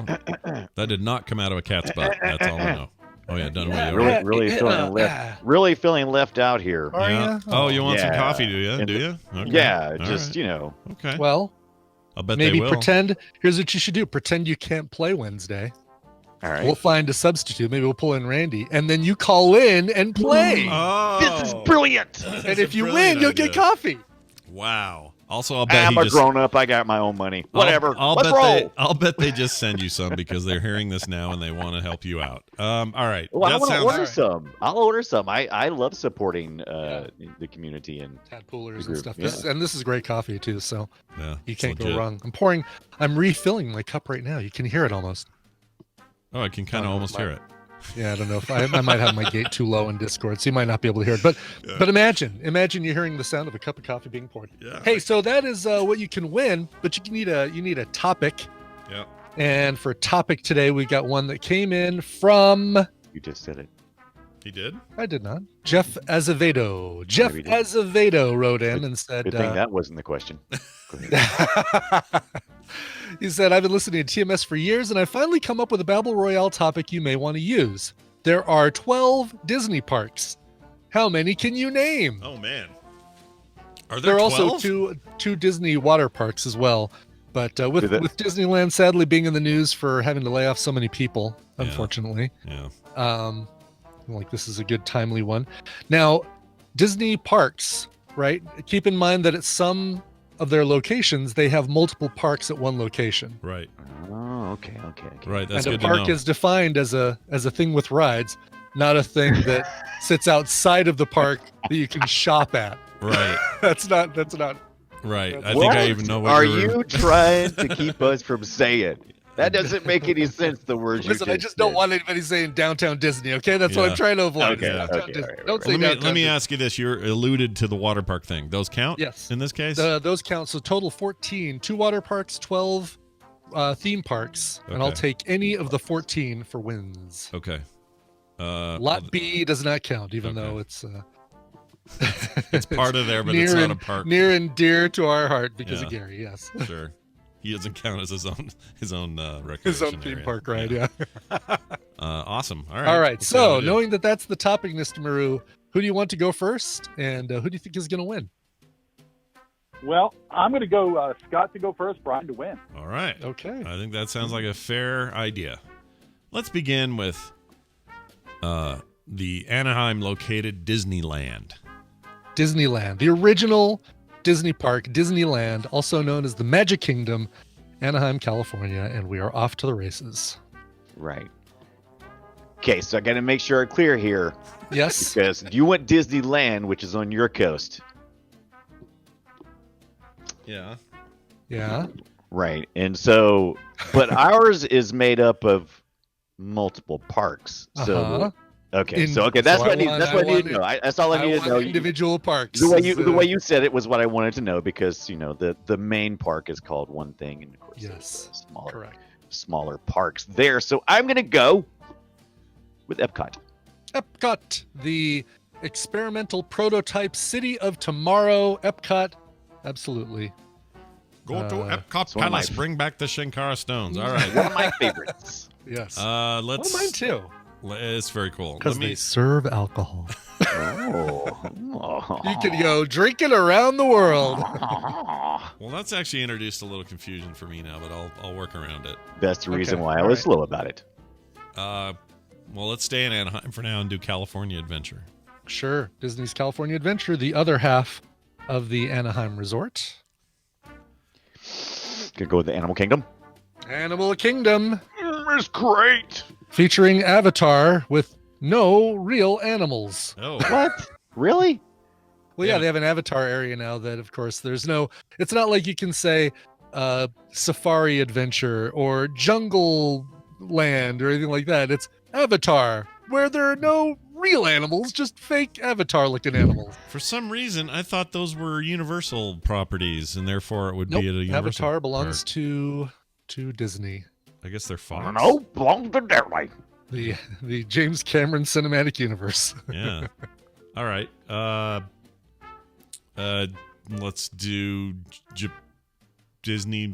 That did not come out of a cat's butt. That's all I know. Oh yeah, done away. Really feeling left out here. Yeah. Oh, you want some coffee? Do you? Okay. Yeah, All just right. you know. Okay. Well, I'll bet maybe they will. pretend. Here's what you should do: pretend you can't play Wednesday. All right. We'll find a substitute. Maybe we'll pull in Randy, and then you call in and play. Oh, This is brilliant. And if you win, you'll get coffee. Wow. Also, I'll bet I'm a grown up. I got my own money. Whatever. Let's roll. I'll bet they just send you some because they're hearing this now and they want to help you out. All right. Well, I That want to sounds order some. I'll order some. I love supporting the community and Tadpoolers the and stuff. group, This is great coffee too, so yeah, you it's can't go legit. wrong. I'm refilling my cup right now. You can hear it almost. Oh, I can kind of almost hear it. Yeah, I don't know if I might have my gate too low in Discord, so you might not be able to hear it. But imagine you're hearing the sound of a cup of coffee being poured. Yeah. Hey, so that is what you can win, but you need a topic. Yeah. And for topic today, we got one that came in from. you just said it. He did? I did not. Jeff Azevedo. Jeff we did. Azevedo wrote in and said. Good thing that wasn't the question. Go ahead. He said, I've been listening to TMS for years, and I finally come up with a Battle Royale topic you may want to use. There are 12 Disney parks. How many can you name? Oh, man. Are There there are 12? also two Disney water parks as well. But with Disneyland sadly being in the news for having to lay off so many people, unfortunately, like this is a good timely one. Now, Disney parks, right? Keep in mind that at some of their locations, they have multiple parks at one location. Right. Oh, okay. Right. That's and a good park to know. is defined as a thing with rides, not a thing that sits outside of the park that you can shop at. Right. That's not Right. I What think I even know what are you're... you trying to keep us from saying? That doesn't make any sense. The words Listen, you I just don't said. want anybody saying downtown Disney, okay? That's what Yeah. I'm trying to avoid. Okay, Downtown okay, Disney. all right, Don't say Let downtown me Disney. ask you this. You alluded to the water park thing. Those count? Yes. In this case? Those count. So total 14. 2 water parks, 12 theme parks, and I'll Okay. take any of the 14 for wins. Okay. Lot B does not count, even Okay. own it's It's part of there, but near it's not and, a park. Near and dear to our heart because Yeah. of Gary. Yes, Sure. He doesn't count as his own recreation his own theme area. park ride. Yeah. Awesome. All right. All right. Let's see how So they do. knowing that that's the topic, Mr. Maru, who do you want to go first, and who do you think is going to win? Well, I'm going to go Scott to go first, Brian to win. All right. Okay. I think that sounds like a fair idea. Let's begin with the Anaheim located Disneyland. Disneyland, the original Disney park, Disneyland, also known as the Magic Kingdom, Anaheim, California, and we are off to the races. Right. Okay, so I got to make sure I'm clear here Yes. because you went Disneyland, which is on your coast. Yeah. Yeah. Right. And so, but ours is made up of multiple parks. So, Uh-huh. okay. In- So, that's so what I I need. want- That's I what I need want to know. That's all I need to know. Individual parks. The is, way you said it was what I wanted to know because the main park is called one thing, and of course, Yes. there's smaller Correct. smaller parks there. So I'm gonna go with Epcot. Epcot, the experimental prototype city of tomorrow. Epcot, absolutely. Go to Uh, Epcot it's one of my- Palace. Bring back the Shinkara stones. All right. One of my favorites. Yes. Let's. Mine too. It's very cool. Because Let me. they serve alcohol. Oh. You can go drinking around the world. Well, that's actually introduced a little confusion for me now, but I'll work around it. That's the reason Okay, why I all was right. slow about it. Well, let's stay in Anaheim for now and do California Adventure. Sure. Disney's California Adventure, the other half of the Anaheim Resort. Could go with the Animal Kingdom. Animal Kingdom, It's great. featuring Avatar with no real animals. Oh, What? Really? Well, yeah, Yeah. they have an Avatar area now that, of course, it's not like you can say Safari Adventure or Jungle Land or anything like that. It's Avatar, where there are no real animals, just fake Avatar-looking animals. for some reason, I thought those were Universal properties, and therefore it would Nope, be at a Universal. Avatar belongs park. to Disney. I guess they're Fox. No, belongs to Disney. The James Cameron Cinematic Universe. Yeah. All right. Let's do Disney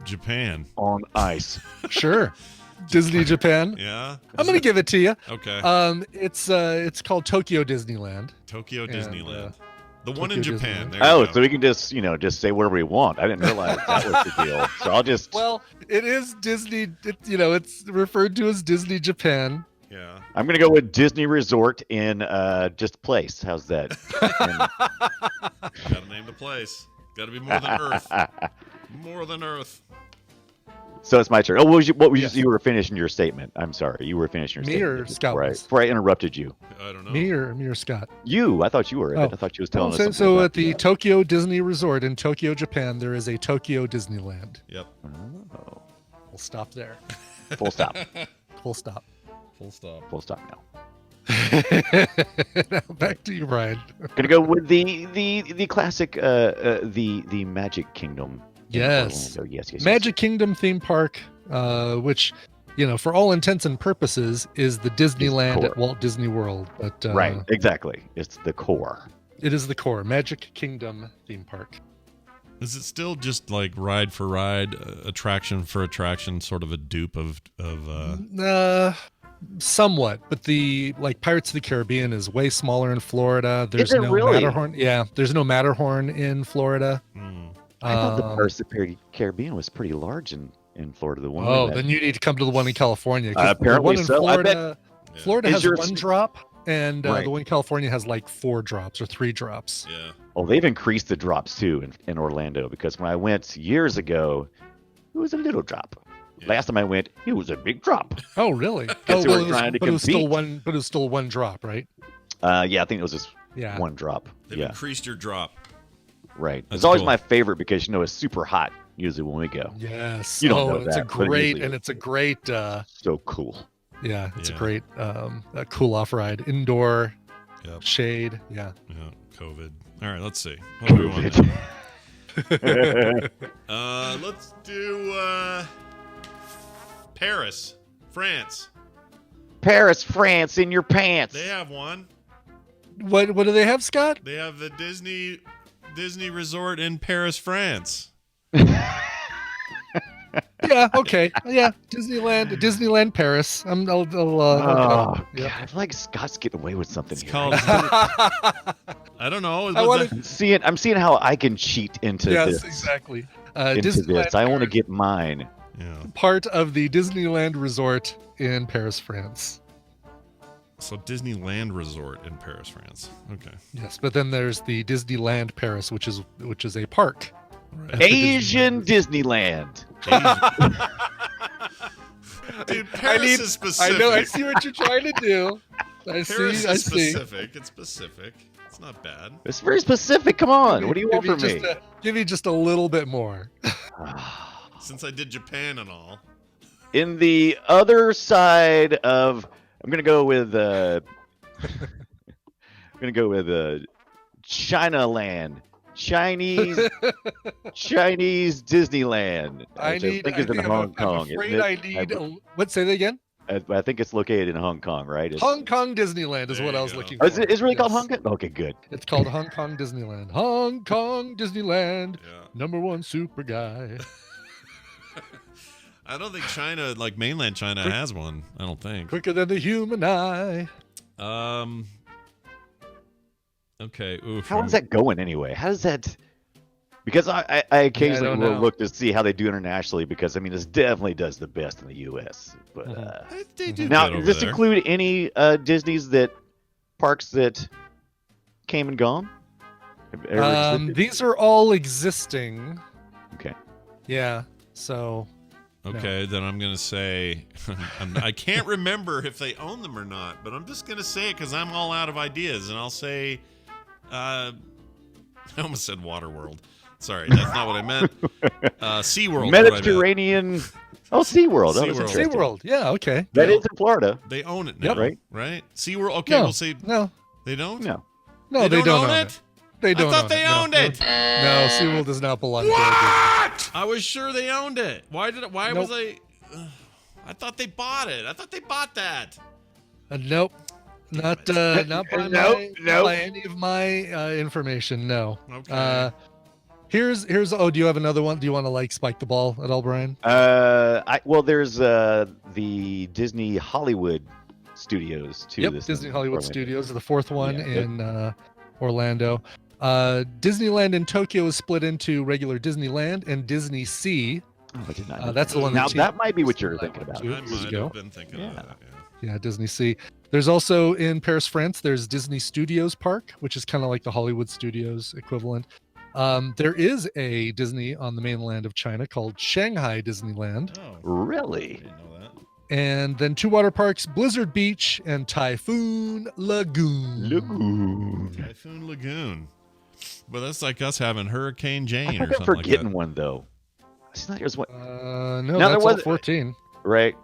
Japan. On ice. Sure. Disney Japan. Yeah. I'm going to give it to you. Okay. It's called Tokyo Disneyland. Tokyo and, Disneyland. The one in Tokyo Japan. Disneyland. There Oh, you go. so we can just say whatever we want. I didn't realize that was the deal. So I'll just. Well, it is Disney. It's referred to as Disney Japan. Yeah. I'm gonna go with Disney Resort in just place. How's that? Gotta name the place. Got to be more than Earth. More than Earth. So it's my turn. Oh, what was Yes. you were finishing your statement? I'm sorry, you were finishing your Me statement. or Scott Right. was? Before I interrupted you. I don't know. Me or Scott? You. I thought you were. Oh. I thought you was telling us So, something. so about at the Tokyo Disney Resort in Tokyo, Japan, there is a Tokyo Disneyland. Yep. Oh. We'll stop there. Full stop. Full stop. Full stop. Full stop now. Now back to you, Brian. Gonna go with the classic the Magic Kingdom. in Yes. Orlando. Yes. Magic Kingdom theme park, which, for all intents and purposes, is the Disneyland core. at Walt Disney World. But Right. Exactly. It's the core. it is the core Magic Kingdom theme park. Is it still just like ride for ride, attraction for attraction, sort of a dupe of Somewhat, but the Pirates of the Caribbean is way smaller in Florida. There's it no really? Matterhorn. Yeah, there's no Matterhorn in Florida. I thought the Pirates of the Caribbean was pretty large in Florida. The one. Oh, that- then you need to come to the one in California. 'Cause the Apparently one in so. I bet- Florida, Florida Is has yours- one drop, and Right. the one in California has 4 drops or 3 drops. yeah. Oh, they've increased the drops too in Orlando because when I went years ago, it was a little drop. Yeah. Last time I went, it was a big drop. Oh, really? Guess they were it was, trying to but it was still compete. one. But it was still one drop, right? Yeah, I think it was just Yeah. one drop. They've Yeah, increased your drop. right. That's It's always cool. my favorite because it's super hot usually when we go. Yes. You don't know it's that, a but it great, usually and is. it's a great. So cool. Yeah, it's Yeah. a great cool off ride, indoor Yep. shade. Yeah. Yeah. COVID. All right. Let's see. What do we want now? Let's do Paris, France. Paris, France, in your pants. They have one. What do they have, Scott? They have the Disney Resort in Paris, France. Yeah. Okay. Yeah. Disneyland Paris. I'll look it Oh, up. God, I feel like Scott's getting away with something It's here. called. I don't know. I wanna- I'm seeing how I can cheat into Yes, this. exactly. Into Disneyland this. I want to Paris, get mine. Yeah. part of the Disneyland Resort in Paris, France. So Disneyland Resort in Paris, France. Okay. Yes, but then there's the Disneyland Paris, which is a park. Right. at the Asian Disneyland. Dude, Paris is specific. I know. I see what you're trying to do. I Paris see. I is see. specific. It's specific. It's not bad. It's very specific. Come on. What do you want from me? Give me just a little bit more. Since I did Japan and all. In the other side of, I'm gonna go with China Land, Chinese Disneyland. I think it's in Hong Kong. I'm afraid isn't I it? need. What? Say that again. I think it's located in Hong Kong, right? Hong Kong Disneyland is There what you I was go. looking Oh, for. is it really called Yes. Hong Kong? Okay, good. It's called Hong Kong Disneyland. Hong Kong Disneyland. Yeah. #1 super guy. I don't think China, like mainland China, has one. I don't think. Quicker than the human eye. Okay. Oof. How is that going anyway? How does that? Because I occasionally don't will know. look to see how they do internationally because I mean this definitely does the best in the U.S. But They do now good over does this there. include any Disney's parks that came and gone? Have ever existed? These are all existing. Okay. Yeah. So Okay, then I'm gonna say I can't remember if they own them or not, but I'm just gonna say it because I'm all out of ideas, and I'll say, I almost said Waterworld. Sorry, that's not what I meant. SeaWorld. Mediterranean. Oh, SeaWorld. Oh, that's SeaWorld. interesting. SeaWorld. Yeah. Okay. That is in Florida. They own it now, Yep. Right. Right? SeaWorld. Okay, No. we'll say No. they don't. No. No, they don't own own it. They don't. I thought own they it. No, owned no. it. No, SeaWorld does not belong to What? I was sure they owned it. Why Nope. was I? I thought they bought it. I thought they bought that. Nope. Not not by Nope, nope. by any of my information. No. Okay. Here's. Oh, do you have another one? Do you want to spike the ball at all, Brian? There's the Disney Hollywood Studios too. Yep. this Disney in Hollywood Orlando. Studios, the fourth one Yeah. in Orlando. Disneyland in Tokyo is split into regular Disneyland and Disney Sea. Oh, I did not know That's the one. Now that that might be what you're thinking about. I Years might ago. have been thinking of that. Yeah. Yeah, Disney Sea. There's also in Paris, France, there's Disney Studios Park, which is kind of like the Hollywood Studios equivalent. There is a Disney on the mainland of China called Shanghai Disneyland. Oh, Really? I didn't know that. And then 2 water parks, Blizzard Beach and Typhoon Lagoon. Typhoon Lagoon. But that's like us having Hurricane I Jane or think I'm something like forgetting that. one though. It's not yours. What? No, there that's all wasn't- 14. Right.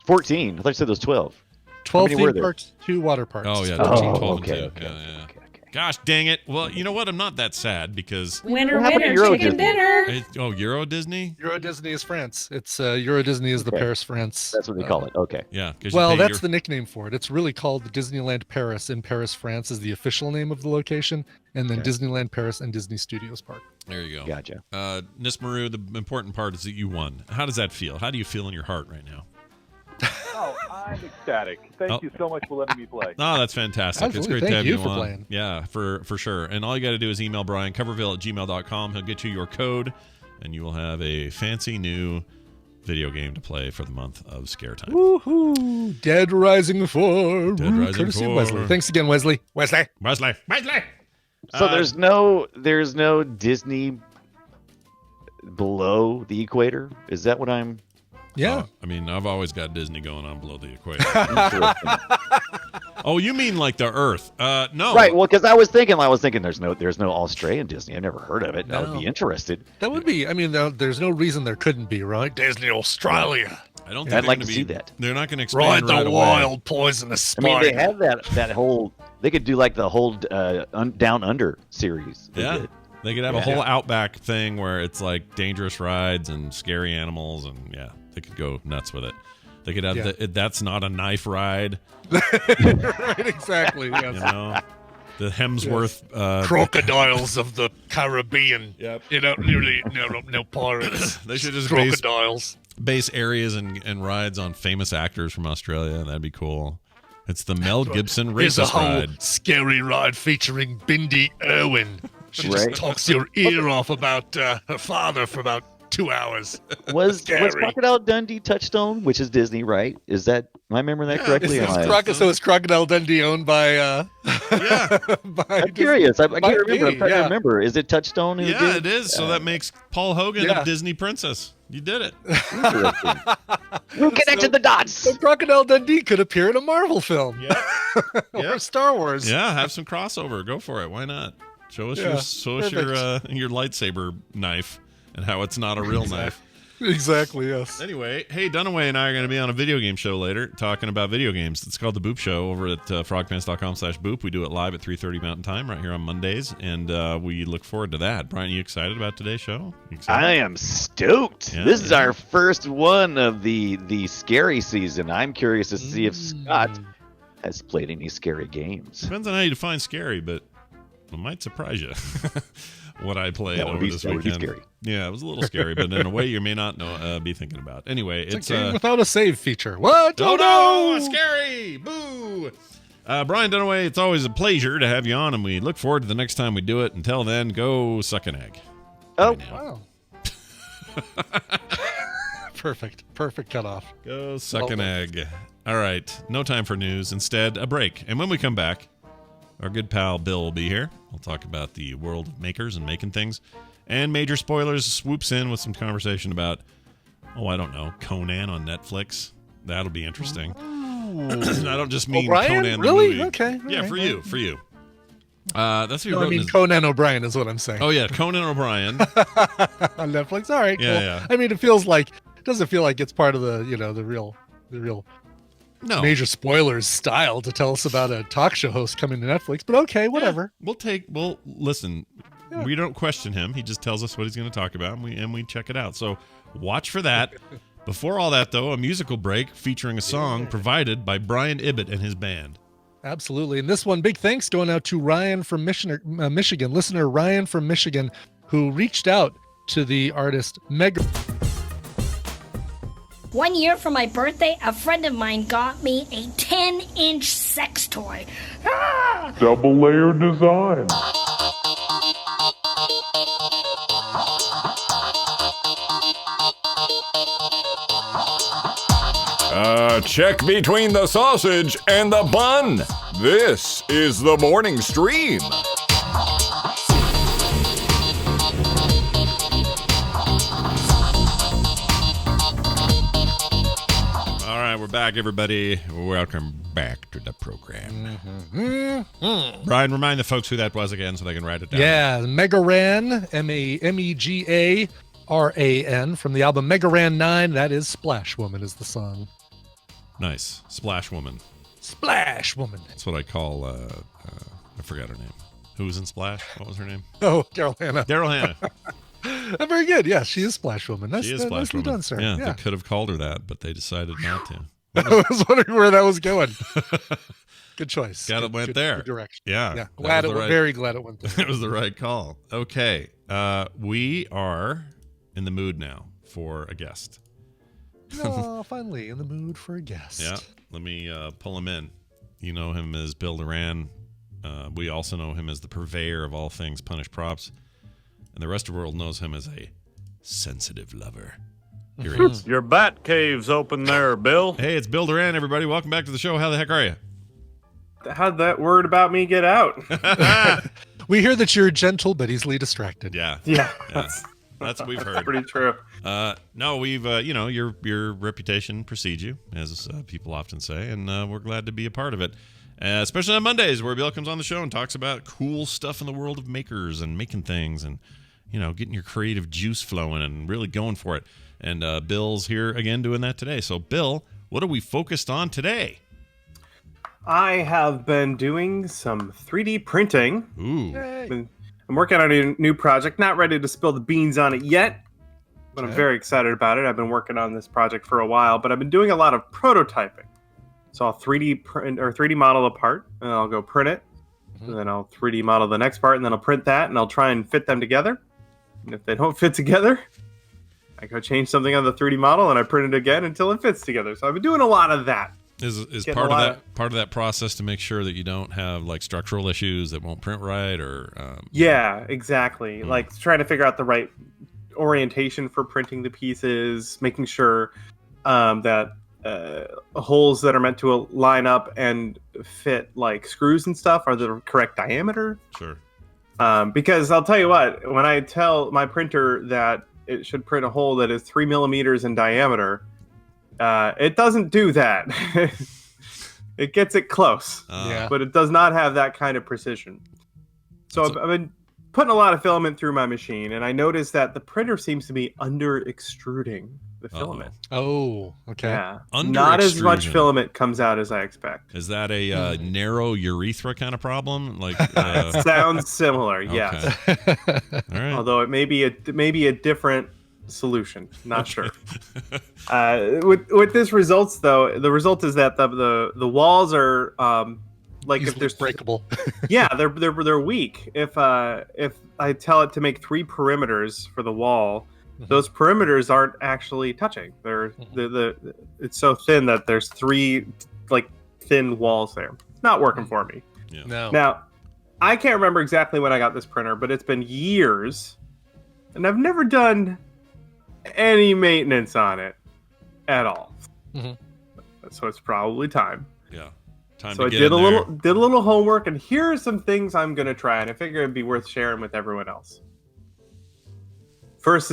14. I thought you said there was 12. 12 many were theme there? parks, 2 water parks. Oh, yeah. 14. 13, 12, okay, and okay, 2. okay, Yeah. okay. Gosh dang it. Well, you know what? I'm not that sad because... Winner, What happened to winner, Euro chicken Disney? dinner. Euro Disney? Euro Disney is France. It's Euro Disney is the Okay. Paris, France. That's what they call it. Okay. Yeah. 'cause you Well, pay that's your- the nickname for it. It's really called the Disneyland Paris in Paris, France is the official name of the location. And then Okay. Disneyland Paris and Disney Studios Park. There you go. Gotcha. Nismaru, the important part is that you won. How does that feel? How do you feel in your heart right now? Oh, I'm ecstatic. Thank Oh. you so much for letting me play. Oh, that's fantastic. Absolutely. It's great to Thank have you for on. playing. Yeah, for sure. And all you got to do is email Brian, coverville@gmail.com. He'll get you your code, and you will have a fancy new video game to play for the month of Scare Time. Woohoo! Dead Rising 4. Dead Rising Courtesy of 4. Wesley. Thanks again, Wesley. Wesley. Wesley. So there's no Disney below the equator. Is that what I'm? Yeah. I mean, I've always got Disney going on below the equator. Interesting. Oh, you mean like the Earth? No. Right. Well, because I was thinking there's no Australian Disney. I've never heard of it. I would No. be interested. That would be, I mean, there's no reason there couldn't be, right? Disney Australia. I don't think I'd they're like gonna to be, see that. They're not going to Ride expand the right away. wild poisonous I mean, spider. they have that whole. They could do like the whole Down Under series. They Yeah. did. They could have a whole Outback thing where it's like dangerous rides and scary animals, and yeah, they could go nuts with it. They could have that's not a knife ride, Right, exactly. Yes. you know. The Hemsworth Crocodiles of the Caribbean. Yep. You know, really, no pirates. They should just base crocodiles. areas and rides on famous actors from Australia. That'd be cool. It's the Mel Gibson Here's a racist whole ride. scary ride featuring Bindi Irwin. She Right. just talks your ear off about her father for about 2 hours. Was Scary. Crocodile Dundee Touchstone, which is Disney, right? Is that am I remembering that Yeah, correctly? it's- Am I- So is Crocodile Dundee owned by Yeah. by I'm Disney? curious. I Might can't remember. I'm be, trying to yeah. remember. Is it Touchstone? Who Yeah, did it is. So that makes Paul Hogan Yeah. a Disney princess. You did it. Interesting. Who connected the dots? So Crocodile Dundee could appear in a Marvel film Yeah. or Star Wars. Yeah, have some crossover. Go for it. Why not? Show us Yeah, your lightsaber knife and how it's not a real knife. Exactly. Yes. Anyway, hey, Dunaway and I are going to be on a video game show later talking about video games. It's called The Boop Show over at frogpants.com/boop. We do it live at 3:30 Mountain Time right here on Mondays, and we look forward to that. Brian, you excited about today's show? You excited? I am stoked. Yeah, This is yeah. our first one of the scary season. I'm curious to see if Scott has played any scary games. Depends on how you define scary, but it might surprise you what I played That would over be- this that would be weekend. scary. Yeah, it was a little scary, but in a way you may not know be thinking about. Anyway, It's it's a game without a save feature. What? Oh Oh no! Scary! Boo! Brian Dunaway, it's always a pleasure to have you on, and we look forward to the next time we do it. Until then, go suck an egg. Oh, Right now. Wow. Perfect cutoff. Go suck Well an done. egg. All right, no time for news. Instead, a break. And when we come back, our good pal Bill will be here. We'll talk about the world of makers and making things. And Major Spoilers swoops in with some conversation about, I don't know, Conan on Netflix. That'll be interesting. I don't just mean O'Brien? Conan the Really? movie. Okay, all Yeah, right, for all you. right. For you. That's who No, I wrote mean this. Conan O'Brien is what I'm saying. Oh, yeah, Conan O'Brien. On Netflix. All right. Yeah, Cool. yeah. I mean, it doesn't feel like it's part of the the real No. Major Spoilers style to tell us about a talk show host coming to Netflix. But okay, whatever. We'll listen. Yeah. We don't question him. He just tells us what he's going to talk about, and we check it out. So watch for that. Before all that, though, a musical break featuring a song provided by Brian Ibbett and his band. Absolutely. And this one, big thanks going out to Ryan from Michigan, listener Ryan from Michigan, who reached out to the artist Meg. 1 year for my birthday, a friend of mine got me a 10-inch sex toy. Ah! Double layer design. Check between the sausage and the bun. This is the morning stream. back, everybody. Welcome back to the program. Brian, remind the folks who that was again so they can write it down. Yeah, Megaran, Megaran from the album Megaran 9. That is Splash Woman is the song. Nice. Splash Woman. Splash Woman. That's what I call, I forgot her name. Who was in Splash? What was her name? Oh, Daryl Hannah. Daryl Hannah. Very good. Yeah, she is Splash Woman. She is Splash nicely Woman. done, sir. Yeah, Yeah. they could have called her that, but they decided not to. I was wondering where that was going. Good choice. It went there. Good direction. Yeah. Yeah. Very glad it went there. It was the right call. Okay. We are in the mood now for a guest. Oh, finally in the mood for a guest. Yeah. Let me pull him in. You know him as Bill Duran. We also know him as the purveyor of all things Punish Props. And the rest of the world knows him as a sensitive lover. Here he is. Your bat cave's open there, Bill. Hey, it's Bill Duran, everybody. Welcome back to the show. How the heck are you? How'd that word about me get out? We hear that you're gentle but easily distracted. Yeah. Yeah. That's what we've heard. Pretty true. No, we've, your reputation precedes you, as people often say, and we're glad to be a part of it. Especially on Mondays, where Bill comes on the show and talks about cool stuff in the world of makers and making things and, getting your creative juice flowing and really going for it. And Bill's here again doing that today. So, Bill, what are we focused on today? I have been doing some 3D printing. Ooh. I'm working on a new project. Not ready to spill the beans on it yet, but I'm very excited about it. I've been working on this project for a while, but I've been doing a lot of prototyping. So I'll 3D print or 3D model a part, and I'll go print it. And then I'll 3D model the next part, and then I'll print that, and I'll try and fit them together. And if they don't fit together, I go change something on the 3D model, and I print it again until it fits together. So I've been doing a lot of that. Is part of that process to make sure that you don't have like structural issues that won't print right, or yeah, exactly. Like trying to figure out the right orientation for printing the pieces, making sure that holes that are meant to line up and fit like screws and stuff are the correct diameter. Sure. Because I'll tell you what, when I tell my printer that it should print a hole that is 3 millimeters in diameter, it doesn't do that. It gets it close, but it does not have that kind of precision. So I've been putting a lot of filament through my machine, and I noticed that the printer seems to be under extruding the filament. Oh, okay. Yeah, not as much filament comes out as I expect. Is that a narrow urethra kind of problem? Like sounds similar, yes. All right. Although it may be a different solution. Not sure. With this results though, the result is that the walls are like easily if there's breakable. Yeah, they're weak. If I tell it to make 3 perimeters for the wall, those perimeters aren't actually touching. They're it's so thin that there's 3 like thin walls there. It's not working for me. Yeah. No. Now, I can't remember exactly when I got this printer, but it's been years, and I've never done any maintenance on it at all. So it's probably time. Yeah. Time So to I get did in a little homework, and here are some things I'm gonna try, and I figure it'd be worth sharing with everyone else. First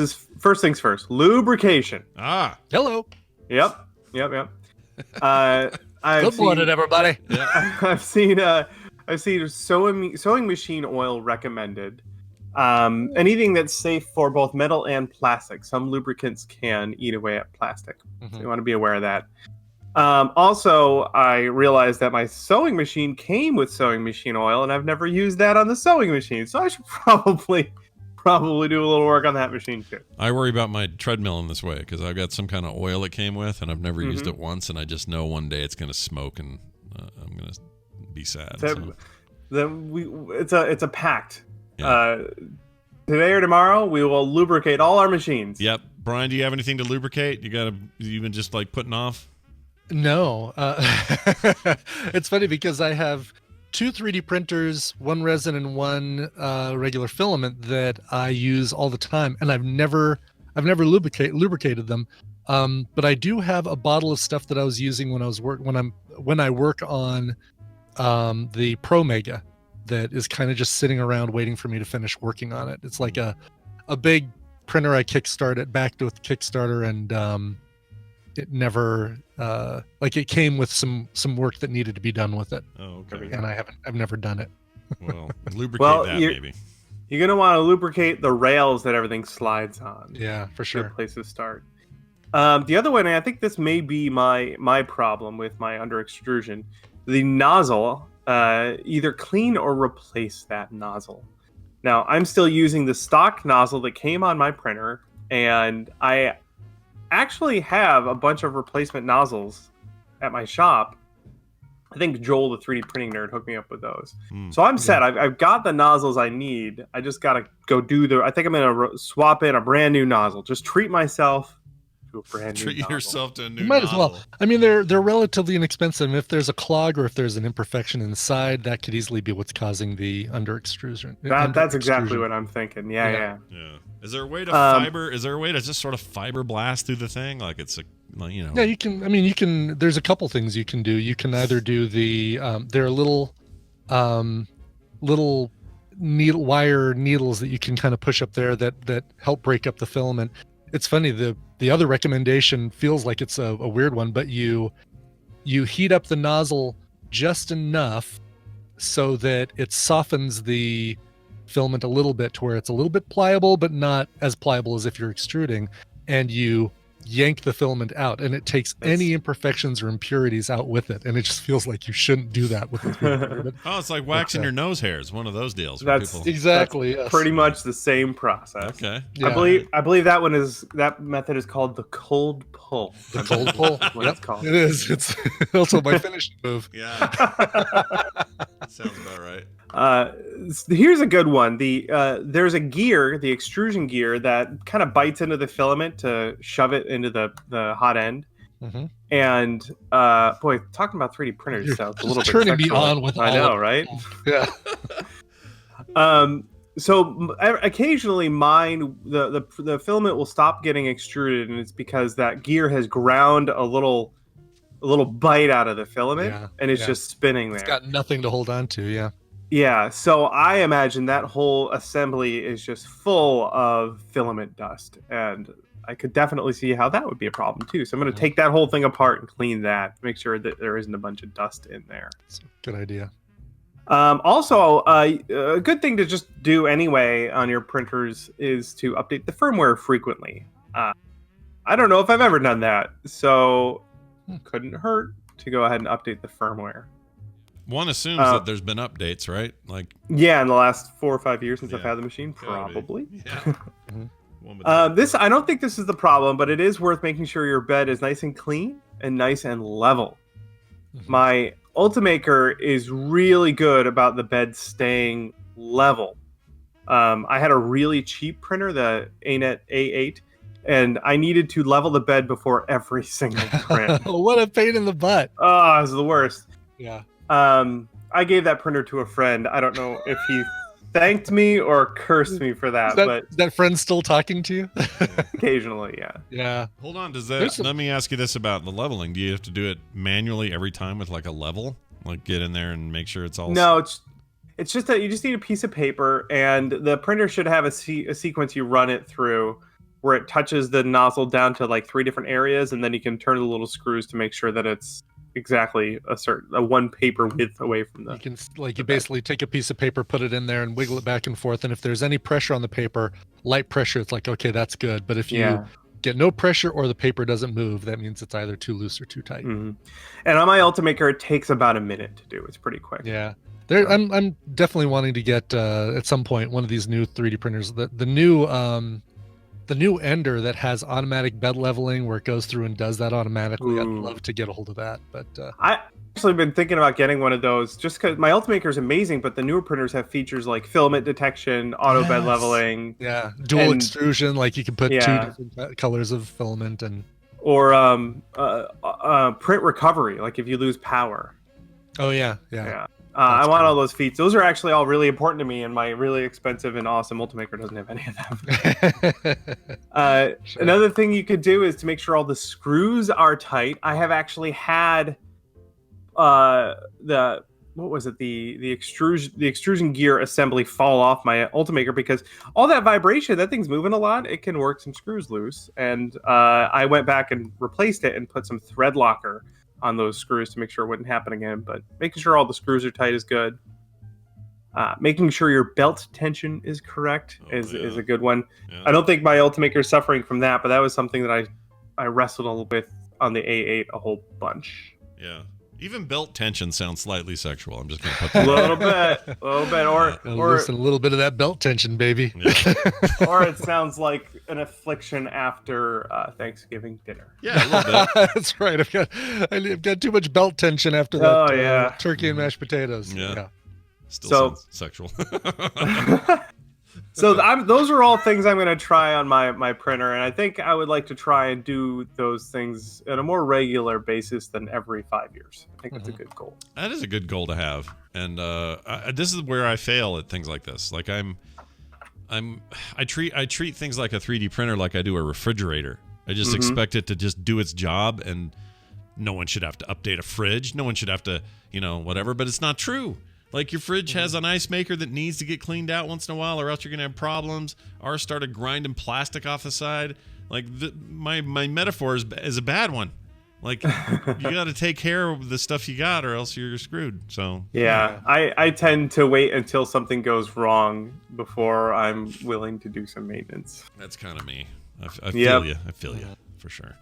things first. Lubrication. Hello. Yep. Good-blooded, everybody. I've seen sewing machine oil recommended. Anything that's safe for both metal and plastic. Some lubricants can eat away at plastic. So you want to be aware of that. Also, I realized that my sewing machine came with sewing machine oil, and I've never used that on the sewing machine. So I should probably do a little work on that machine too. I worry about my treadmill in this way because I've got some kind of oil it came with, and I've never used it once, and I just know one day it's going to smoke, and I'm going to be sad. It's a pact. Yeah. Today or tomorrow, we will lubricate all our machines. Yep. Brian, do you have anything to lubricate? You've been just like putting off? No. It's funny because I have 2 3D printers, 1 resin and 1 regular filament that I use all the time, and I've never lubricated them. But I do have a bottle of stuff that I was using when I work on the Pro Mega that is kind of just sitting around waiting for me to finish working on it. It's like a big printer I kickstarted backed with Kickstarter, and it never like it came with some work that needed to be done with it. Oh, okay. And I've never done it. Well, lubricate that maybe. You're gonna want to lubricate the rails that everything slides on. Yeah, for sure. Good place to start. The other one, and I think this may be my problem with my under extrusion, the nozzle. Either clean or replace that nozzle. Now, I'm still using the stock nozzle that came on my printer, and I actually have a bunch of replacement nozzles at my shop. I think Joel, the 3D printing nerd, hooked me up with those. So I'm set. I've got the nozzles I need. I just got to go do I think I'm going to swap in a brand new nozzle. Just treat myself to a brand new Treat nozzle. yourself to a new You might nozzle. as well. I mean, they're relatively inexpensive. If there's a clog or if there's an imperfection inside, that could easily be what's causing the under extrusion. That's exactly what I'm thinking. Yeah. Is there a way to Is there a way to just sort of fiber blast through the thing, like it's Yeah, you can. I mean, you can. There's a couple things you can do. You can either do the there are little wire needles that you can kind of push up there that help break up the filament. It's funny, the other recommendation feels like it's a weird one, but you heat up the nozzle just enough so that it softens the filament a little bit to where it's a little bit pliable, but not as pliable as if you're extruding, and you yank the filament out, and it takes any imperfections or impurities out with it, and it just feels like you shouldn't do that with it. Oh, it's like waxing your nose hairs. One of those deals. That's exactly pretty much the same process. Okay. Yeah. I believe that method is called the cold pull. The cold pull. It's called. It is. It's also my finishing move. Yeah. Sounds about right. Here's a good one. There's a gear, the extrusion gear, that kind of bites into the filament to shove it into the hot end. Mm-hmm. And boy, talking about 3D printers, so it's a little bit turning me sexual. on with I all know, of right? Yeah. So occasionally the filament will stop getting extruded, and it's because that gear has ground a little bite out of the filament, and it's just spinning there. It's got nothing to hold on to. Yeah. Yeah, so I imagine that whole assembly is just full of filament dust, and I could definitely see how that would be a problem too. So I'm going to take that whole thing apart and clean that, make sure that there isn't a bunch of dust in there. It's a good idea. Also, a good thing to just do anyway on your printers is to update the firmware frequently. I don't know if I've ever done that, so couldn't hurt to go ahead and update the firmware. One assumes that there's been updates, right? Like, yeah, in the last 4 or 5 years since I've had the machine, probably. Yeah. I don't think this is the problem, but it is worth making sure your bed is nice and clean and nice and level. My Ultimaker is really good about the bed staying level. I had a really cheap printer, the ANET A8, and I needed to level the bed before every single print. What a pain in the butt. Oh, it's the worst. Yeah. I gave that printer to a friend. I don't know if he thanked me or cursed me for that, but is that friend still talking to you? Occasionally, yeah. Yeah. Hold on, let me ask you this about the leveling. Do you have to do it manually every time with like a level? Like get in there and make sure it's all... No, it's just that you just need a piece of paper, and the printer should have a sequence you run it through where it touches the nozzle down to like 3 different areas, and then you can turn the little screws to make sure that it's exactly a one paper width away from the... You basically take a piece of paper, put it in there, and wiggle it back and forth, and if there's any pressure on the paper, light pressure, it's like, okay, that's good. But if you get no pressure or the paper doesn't move, that means it's either too loose or too tight. Mm-hmm. And on my Ultimaker, it takes about a minute to do. It's pretty quick. Yeah. I'm definitely wanting to get at some point one of these new 3D printers. The new Ender that has automatic bed leveling, where it goes through and does that automatically. Ooh. I'd love to get a hold of that. But I actually been thinking about getting one of those just because my Ultimaker is amazing, but the newer printers have features like filament detection, auto bed leveling, dual extrusion, like you can put 2 different colors of filament, or print recovery, like if you lose power. Oh yeah. I want all those feats. Those are actually all really important to me, and my really expensive and awesome Ultimaker doesn't have any of them. Sure. Another thing you could do is to make sure all the screws are tight. I have actually had the what was it, the extrusion gear assembly fall off my Ultimaker, because all that vibration, that thing's moving a lot, it can work some screws loose. And I went back and replaced it and put some thread locker on those screws to make sure it wouldn't happen again. But making sure all the screws are tight is good. Making sure your belt tension is correct is a good one. Yeah. I don't think my Ultimaker is suffering from that, but that was something that I wrestled with on the A8 a whole bunch. Yeah. Even belt tension sounds slightly sexual. I'm just going to put that a little bit, or listen, a little bit of that belt tension, baby. Yeah. Or it sounds like an affliction after Thanksgiving dinner. Yeah, a little bit. That's right. I've got too much belt tension after that turkey and mashed potatoes. Yeah. Still sounds sexual. So those are all things I'm going to try on my printer, and I think I would like to try and do those things on a more regular basis than every 5 years. I think that's a good goal. That is a good goal to have, and this is where I fail at things like this. Like I treat things like a 3D printer like I do a refrigerator. I just expect it to just do its job, and no one should have to update a fridge. No one should have to, whatever. But it's not true. Like your fridge has an ice maker that needs to get cleaned out once in a while, or else you're gonna have problems. Ours started grinding plastic off the side. Like my metaphor is a bad one. Like you got to take care of the stuff you got, or else you're screwed. So yeah, I tend to wait until something goes wrong before I'm willing to do some maintenance. That's kind of me. I feel you. I feel you for sure.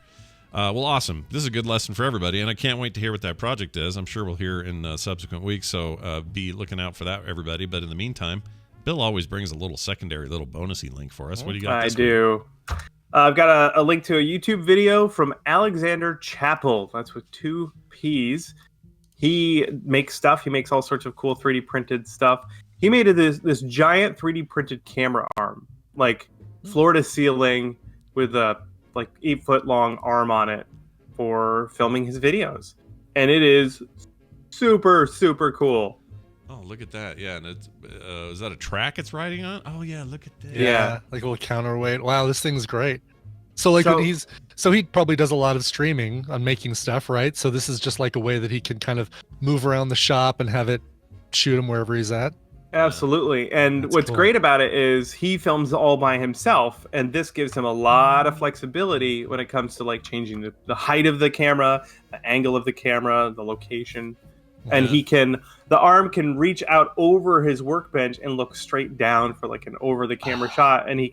Well, awesome. This is a good lesson for everybody, and I can't wait to hear what that project is. I'm sure we'll hear in subsequent weeks, so be looking out for that, everybody. But in the meantime, Bill always brings a little secondary, little bonusy link for us. What do you got? I do. I've got a link to a YouTube video from Alexander Chappell. That's with 2 P's. He makes stuff. He makes all sorts of cool 3D printed stuff. He made this giant 3D printed camera arm, like floor to ceiling, with a 8-foot long arm on it for filming his videos. And it is super, super cool. Oh, look at that. Yeah. And it's, is that a track it's riding on? Oh yeah. Look at that. Yeah. Like a little counterweight. Wow. This thing's great. So he probably does a lot of streaming on making stuff, right? So this is just like a way that he can kind of move around the shop and have it shoot him wherever he's at. Absolutely. And what's great about it is he films all by himself, and this gives him a lot of flexibility when it comes to changing the height of the camera, the angle of the camera, the location. And the arm can reach out over his workbench and look straight down for an over the camera shot, and he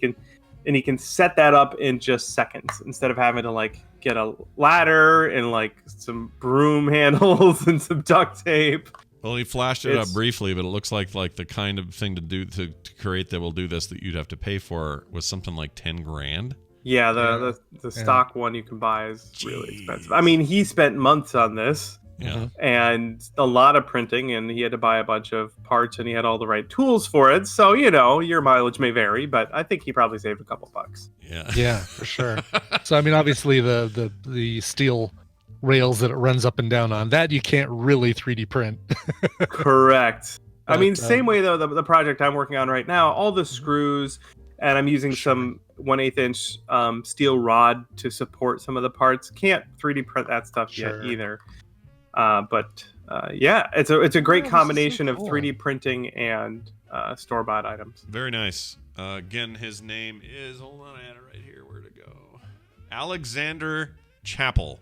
can set that up in just seconds instead of having to get a ladder and some broom handles and some duct tape. Well, he flashed it up briefly, but it looks like the kind of thing to do to create that will do this that you'd have to pay for was something like $10,000. Yeah, the stock one you can buy is really expensive. I mean, he spent months on this, and a lot of printing, and he had to buy a bunch of parts, and he had all the right tools for it. So your mileage may vary, but I think he probably saved a couple bucks. Yeah, for sure. So I mean, obviously the steel rails that it runs up and down on, that you can't really 3D print. Correct. But, I mean, same way though, the project I'm working on right now, all the screws, and I'm using some 1/8 inch steel rod to support some of the parts. Can't 3D print that stuff yet either. But it's a great combination of 3D printing and store-bought items. Very nice. Again, his name is, hold on, I had it right here. Where'd it go? Alexander Chappell.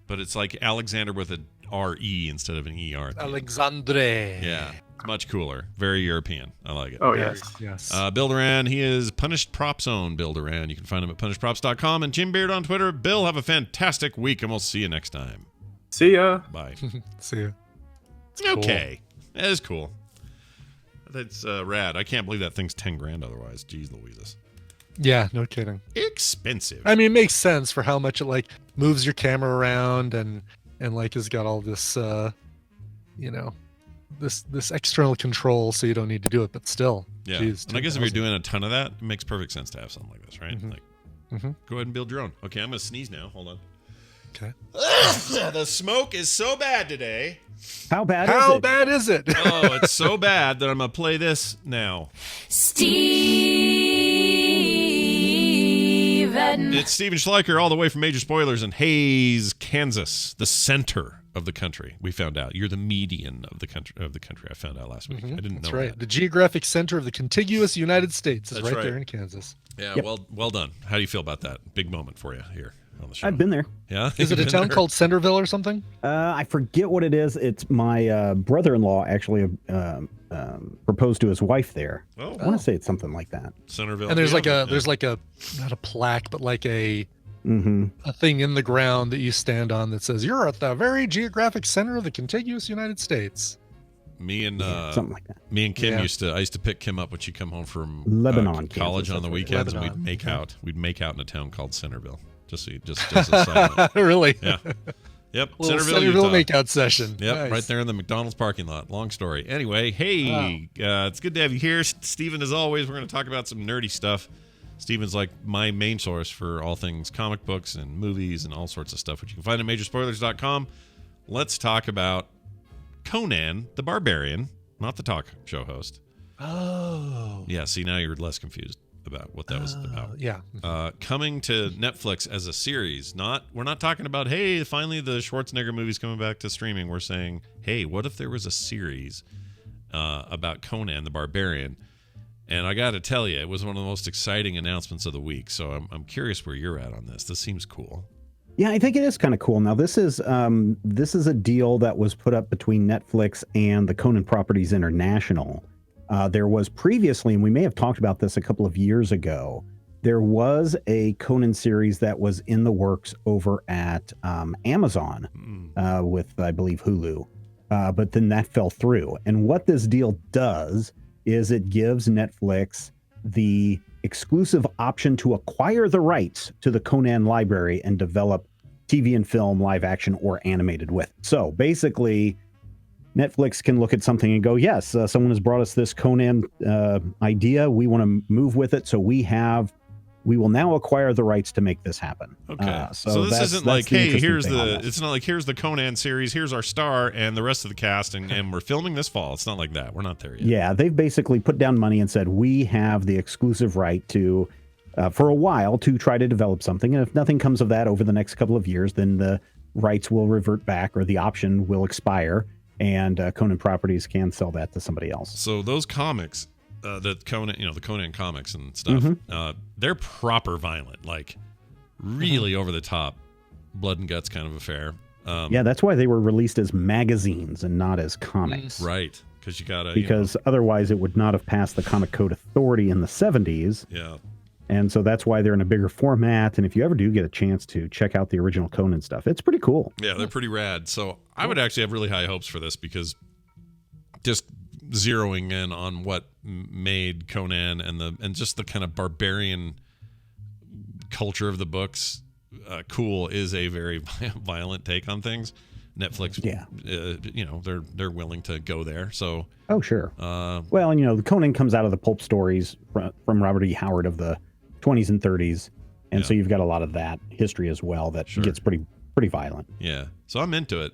But it's like Alexander with an R-E instead of an E-R. Alexandre. Yeah. Much cooler. Very European. I like it. Oh, yes. Bill Duran, he is Punished Prop Zone Bill Duran. You can find him at punishedprops.com. And Jim Beard on Twitter. Bill, have a fantastic week, and we'll see you next time. See ya. Bye. See ya. Okay. Cool. That is cool. That's rad. I can't believe that thing's $10,000 otherwise. Jeez Louises. Yeah, no kidding. Expensive. I mean, it makes sense for how much it moves your camera around and has got all this this external control, so you don't need to do it, but still. Yeah. Geez, and I guess if you're doing a ton of that, it makes perfect sense to have something like this, right? Mm-hmm. Go ahead and build your own. Okay, I'm gonna sneeze now. Hold on. Okay. The smoke is so bad today. How bad is it? Oh, it's so bad that I'm gonna play this now. It's Steven Schleicher all the way from Major Spoilers in Hays, Kansas, the center of the country. We found out you're the median of the country. I found out last week. I didn't That's know right. that. The geographic center of the contiguous United States is That's right there right. in Kansas. Yeah, Yep. well done. How do you feel about that? Big moment for you here on the show. I've been there. Yeah, Is it a You've town been there? called Centerville or something? I forget what it is. It's my brother-in-law actually proposed to his wife there. Oh, I want to say it's something like that. Centerville. And there's yeah. like a not a plaque, but like a Mm-hmm. thing in the ground that you stand on that says you're at the very geographic center of the contiguous United States. Me and Something like that. me and Kim Yeah. I used to pick Kim up when she'd come home from Lebanon, college Kansas, on the that's what it is. weekends, and we'd Lebanon. make out. We'd make out in a town called Centerville. Just a side note. Really? Yeah. Yep. Little Centerville, Utah. makeout session. Yep, Nice. right there in the McDonald's parking lot. Long story. Anyway, hey, it's good to have you here, Steven. As always, we're going to talk about some nerdy stuff. Steven's like my main source for all things comic books and movies and all sorts of stuff, which you can find at majorspoilers.com. Let's talk about Conan the Barbarian, not the talk show host. Oh. Yeah, see, now you're less confused about what that was about. Yeah. Coming to Netflix as a series. We're not talking about, hey, finally the Schwarzenegger movie's coming back to streaming. We're saying, hey, what if there was a series about Conan the Barbarian? And I got to tell you, it was one of the most exciting announcements of the week. So I'm curious where you're at on this. This seems cool. Yeah, I think it is kind of cool. Now, this is a deal that was put up between Netflix and the Conan Properties International. There was previously, and we may have talked about this a couple of years ago, there was a Conan series that was in the works over at Amazon with, I believe, Hulu. But then that fell through. And what this deal does is it gives Netflix the exclusive option to acquire the rights to the Conan library and develop TV and film, live action, or animated with. So basically, Netflix can look at something and go, yes, someone has brought us this Conan idea. We want to move with it. So we will now acquire the rights to make this happen. Okay. So this isn't like, the hey, interesting thing on this. it's not like, here's the Conan series, here's our star and the rest of the cast, and we're filming this fall. It's not like that. We're not there yet. Yeah, they've basically put down money and said, we have the exclusive right to, for a while, to try to develop something. And if nothing comes of that over the next couple of years, then the rights will revert back or the option will expire, and Conan Properties can sell that to somebody else. So those comics, the Conan comics and stuff, they're proper violent, like really over the top, blood and guts kind of affair. Yeah, that's why they were released as magazines and not as comics. Right. Because you got to. Because otherwise it would not have passed the Comic Code Authority in the 70s. Yeah. And so that's why they're in a bigger format. And if you ever do get a chance to check out the original Conan stuff, it's pretty cool. Yeah, they're pretty rad. So I would actually have really high hopes for this, because just zeroing in on what made Conan and just the kind of barbarian culture of the books cool is a very violent take on things. Netflix, they're willing to go there. So oh sure. Well, and the Conan comes out of the pulp stories from Robert E. Howard of the 20s and 30s, and so you've got a lot of that history as well that gets pretty violent. Yeah, so I'm into it.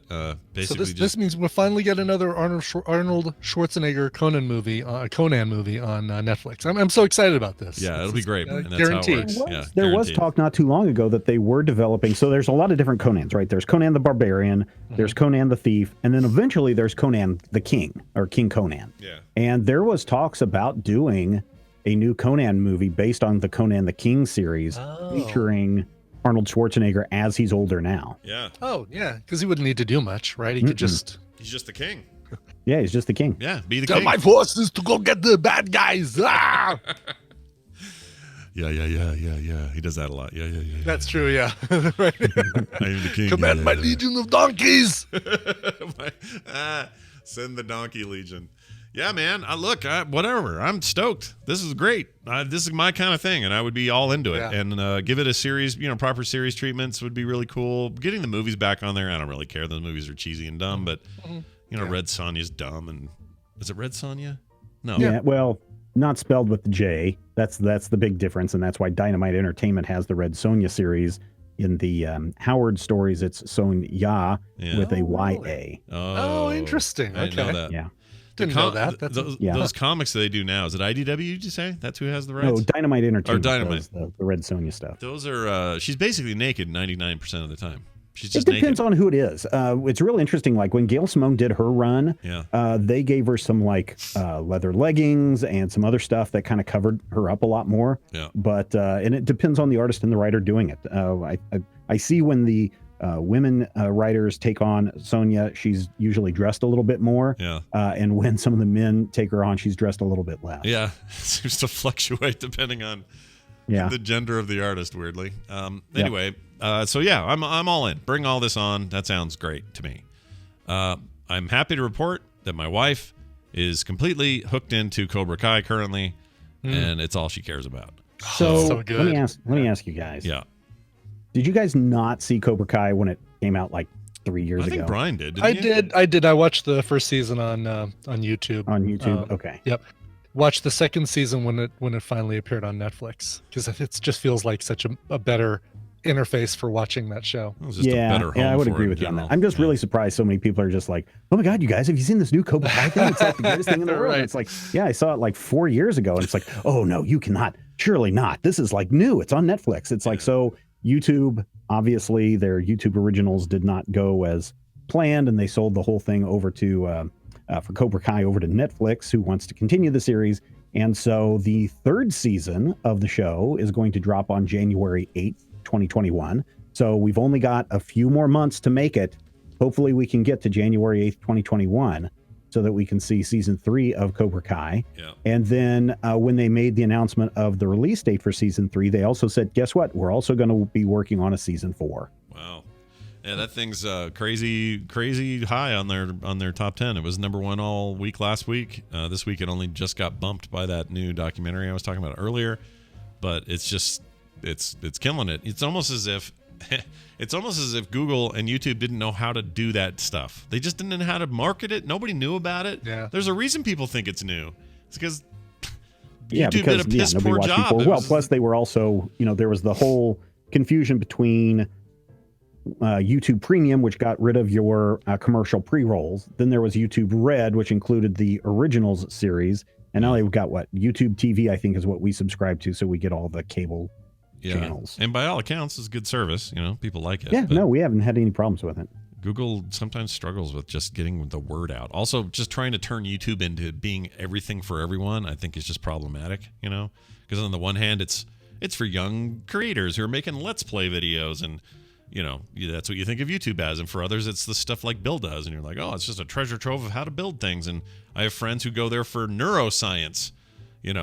Basically, so this means we'll finally get another Arnold Schwarzenegger Conan movie on Netflix. I'm so excited about this. Yeah, it'll be great. And that's guaranteed. how it works. There was talk not too long ago that they were developing. So there's a lot of different Conans, right? There's Conan the Barbarian, there's Conan the Thief, and then eventually there's Conan the King, or King Conan. Yeah. And there was talks about doing a new Conan movie based on the Conan the King series, featuring Arnold Schwarzenegger as he's older now. Yeah. Oh, yeah, because he wouldn't need to do much, right? He could just... He's just the king. Yeah, he's just the king. Yeah, be the Tell king. my forces to go get the bad guys. Ah! Yeah. He does that a lot. Yeah. That's true, yeah. Right. I am the king. Command my legion of donkeys. Send the donkey legion. Yeah, man. Whatever. I'm stoked. This is great. This is my kind of thing, and I would be all into it. Yeah. And give it a series. Proper series treatments would be really cool. Getting the movies back on there, I don't really care. Those movies are cheesy and dumb, but Red Sonja's dumb. And is it Red Sonja? No. Yeah. Well, not spelled with the J. That's the big difference, and that's why Dynamite Entertainment has the Red Sonja series. In the Howard stories, it's Sonya with a YA. Oh, interesting. I didn't know that. Yeah. Didn't know that. Those comics that they do now, is it IDW, did you say? That's who has the rights? No, Dynamite Entertainment. Or Dynamite. Does the Red Sonja stuff. Those are, she's basically naked 99% of the time. She's It just depends naked. on who it is. It's real interesting. Like when Gail Simone did her run, they gave her some like leather leggings and some other stuff that kind of covered her up a lot more. Yeah. But and it depends on the artist and the writer doing it. I see when the women writers take on Sonya, she's usually dressed a little bit more. Yeah. And when some of the men take her on, she's dressed a little bit less. Yeah, it seems to fluctuate depending on the gender of the artist. Weirdly. Anyway, so yeah, I'm all in. Bring all this on. That sounds great to me. I'm happy to report that my wife is completely hooked into Cobra Kai currently, and it's all she cares about. So good. Let me ask you guys. Yeah. Did you guys not see Cobra Kai when it came out like 3 years ago? I think Brian did. I did. I watched the first season on YouTube. On YouTube, okay. Yep. Watched the second season when it finally appeared on Netflix because it just feels like such a better interface for watching that show. It was just a better home I would for agree it in with you on that. general. I'm just really surprised so many people are just like, oh my God, you guys, have you seen this new Cobra Kai thing? It's like the greatest thing in the world. Right. And it's like, yeah, I saw it like 4 years ago. And it's like, oh no, you cannot. Surely not. This is like new. It's on Netflix. It's like, so YouTube, obviously their YouTube originals did not go as planned and they sold the whole thing over to, for Cobra Kai over to Netflix, who wants to continue the series. And so the third season of the show is going to drop on January 8th, 2021. So we've only got a few more months to make it. Hopefully we can get to January 8th, 2021 so that we can see season 3 of Cobra Kai. Yeah. And then when they made the announcement of the release date for season 3, they also said, guess what? We're also going to be working on a season 4. Wow. Yeah, that thing's crazy high on their top 10. It was number 1 all week last week. This week it only just got bumped by that new documentary I was talking about earlier. But it's just it's killing it. It's almost as if Google and YouTube didn't know how to do that stuff. They just didn't know how to market it. Nobody knew about it. Yeah. There's a reason people think it's new. It's because Yeah, YouTube because did a piss nobody poor watched job. before. It Well, was- plus they were also, there was the whole confusion between YouTube Premium, which got rid of your commercial pre-rolls. Then there was YouTube Red, which included the originals series. And now they've got YouTube TV, I think, is what we subscribe to, so we get all the cable channels. And by all accounts, it's a good service. People like it. Yeah, but no, we haven't had any problems with it. Google sometimes struggles with just getting the word out. Also, just trying to turn YouTube into being everything for everyone, I think, is just problematic. Because on the one hand, it's for young creators who are making Let's Play videos, and that's what you think of YouTube as. And for others, it's the stuff like Bill does, and you're like, oh, it's just a treasure trove of how to build things. And I have friends who go there for neuroscience,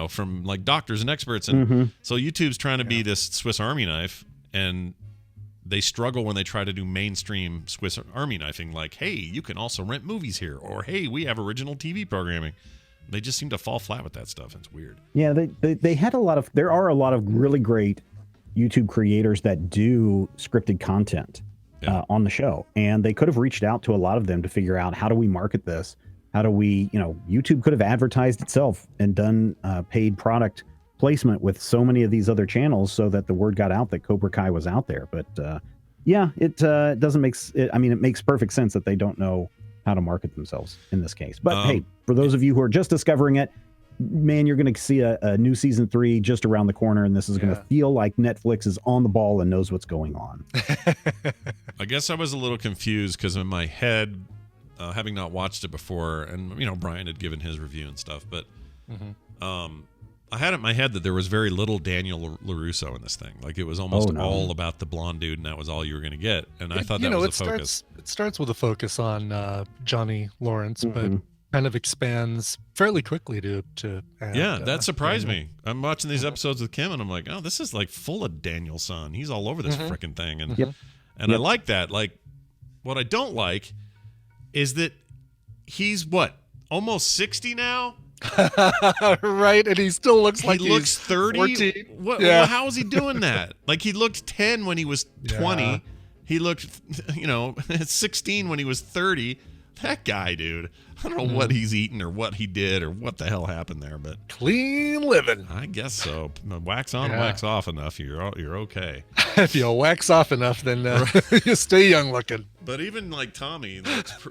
from like doctors and experts. And so YouTube's trying to be this Swiss Army knife, and they struggle when they try to do mainstream Swiss Army knifing, like, hey, you can also rent movies here, or hey, we have original TV programming. They just seem to fall flat with that stuff. It's weird. Yeah, they had there are a lot of really great YouTube creators that do scripted content on the show. And they could have reached out to a lot of them to figure out, how do we market this? How do we, YouTube could have advertised itself and done paid product placement with so many of these other channels so that the word got out that Cobra Kai was out there. But it doesn't make, it makes perfect sense that they don't know how to market themselves in this case. But hey, for those of you who are just discovering it, man, you're going to see a new season 3 just around the corner, and this is going to feel like Netflix is on the ball and knows what's going on. I guess I was a little confused because in my head, having not watched it before, and Brian had given his review and stuff, but I had it in my head that there was very little Daniel LaRusso in this thing. Like, it was almost all about the blonde dude, and that was all you were going to get. And I thought that was the focus. It starts with a focus on Johnny Lawrence, but kind of expands fairly quickly to add, that surprised me. I'm watching these episodes with Kim, and I'm like, oh, this is like full of Daniel San. He's all over this frickin' thing. And I like that. Like, what I don't like is that he's almost 60 now? Right, and he still looks like he looks 30. 14. Well, how is he doing that? Like, he looked 10 when he was 20. He looked 16 when he was 30. That guy, dude, I don't know what he's eating or what he did or what the hell happened there, but clean living, I guess so. Wax on, wax off enough, you're okay. If you wax off enough, then you stay young looking. But even like Tommy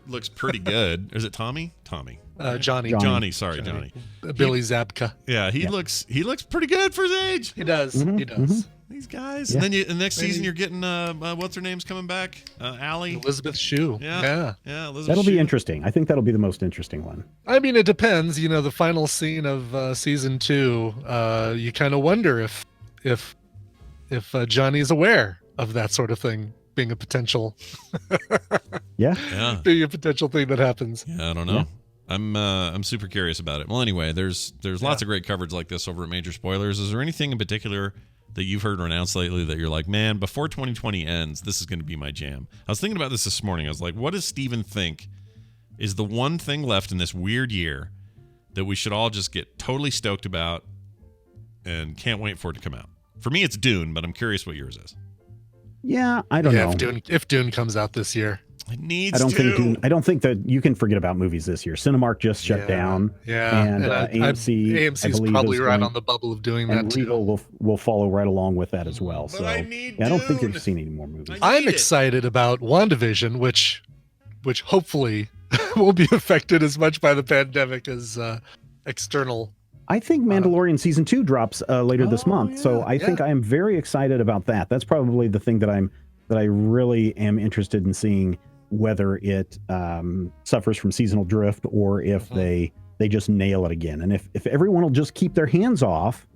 looks pretty good. Is it Tommy? Johnny. Sorry, Johnny. Billy Zabka. Yeah, he looks pretty good for his age. He does. He does. These guys. Yeah. And then next season you're getting what's her name's coming back? Allie. Elizabeth Shue. Yeah. Elizabeth That'll be Shue. interesting. I think that'll be the most interesting one. I mean, it depends. You know, the final scene of season 2, you kind of wonder if Johnny's aware of that sort of thing being a potential Yeah. being a potential thing that happens. Yeah, I don't know. I'm super curious about it. Well, anyway, there's lots of great coverage like this over at Major Spoilers. Is there anything in particular that you've heard announced lately that you're like, man, before 2020 ends, this is going to be my jam? I was thinking about this morning. I was like, what does Steven think is the one thing left in this weird year that we should all just get totally stoked about and can't wait for it to come out? For me, it's Dune, but I'm curious what yours is. Yeah, I don't know. If Dune comes out this year. It needs I don't to. think Dune, I don't think that you can forget about movies this year. Cinemark just shut down. Yeah. And AMC's is probably right on the bubble of doing that and too. Regal will follow right along with that as well. But So I need I don't think Dune. you've seen any more movies. I'm excited about WandaVision, which hopefully won't be affected as much by the pandemic as external. I think Mandalorian season 2 drops later this month, so I think I am very excited about that. That's probably the thing that I really am interested in seeing, whether it suffers from seasonal drift or if they just nail it again. And if everyone will just keep their hands off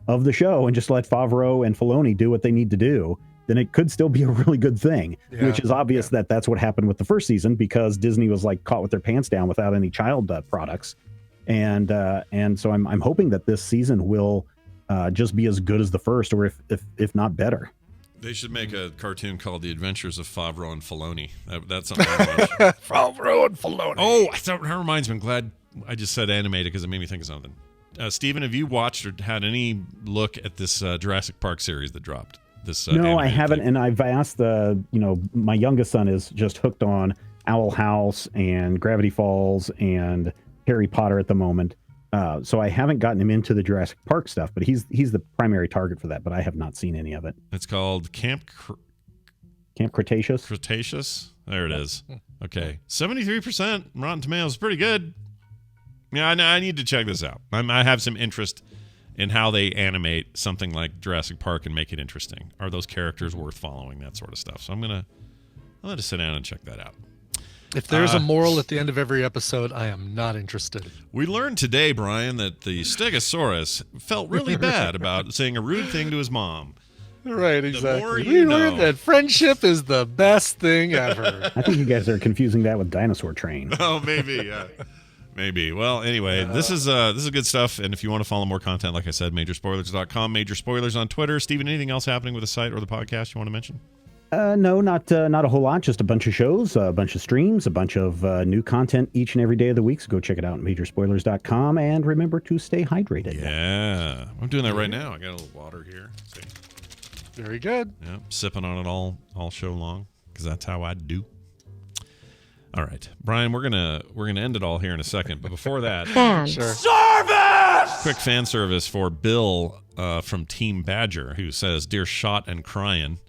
of the show and just let Favreau and Filoni do what they need to do, then it could still be a really good thing. Which is obvious that that's what happened with the first season, because Disney was like caught with their pants down without any child products. And so I'm hoping that this season will just be as good as the first, or if not better. They should make a cartoon called The Adventures of Favreau and Filoni. That's something I watch. Favreau and Filoni. Oh, that reminds me. I'm glad I just said animated because it made me think of something. Steven, have you watched or had any look at this Jurassic Park series that dropped? This No, I haven't, and I've asked my youngest son is just hooked on Owl House and Gravity Falls and Harry Potter at the moment. So I haven't gotten him into the Jurassic Park stuff, but he's the primary target for that, but I have not seen any of it. It's called Camp Cretaceous? Cretaceous? There it is. Okay. 73% Rotten Tomatoes. Pretty good. Yeah, I need to check this out. I have some interest in how they animate something like Jurassic Park and make it interesting. Are those characters worth following? That sort of stuff. So I'm gonna sit down and check that out. If there's a moral at the end of every episode, I am not interested. We learned today, Brian, that the Stegosaurus felt really bad about saying a rude thing to his mom. Right, exactly. more We you learned know. that friendship is the best thing ever. I think you guys are confusing that with Dinosaur Train. Oh, maybe, yeah. Maybe. Well, anyway, this is good stuff. And if you want to follow more content, like I said, majorspoilers.com, Major Spoilers on Twitter. Steven, anything else happening with the site or the podcast you want to mention? No, not a whole lot. Just a bunch of shows, a bunch of streams, a bunch of new content each and every day of the week. So go check it out at majorspoilers.com, and remember to stay hydrated. Yeah, I'm doing that right now. I got a little water here. See? Very good. Yeah, sipping on it all show long because that's how I do. All right, Brian, we're gonna end it all here in a second, but before that, Service! quick fan service for Bill from Team Badger, who says, "Dear Shot and Crying."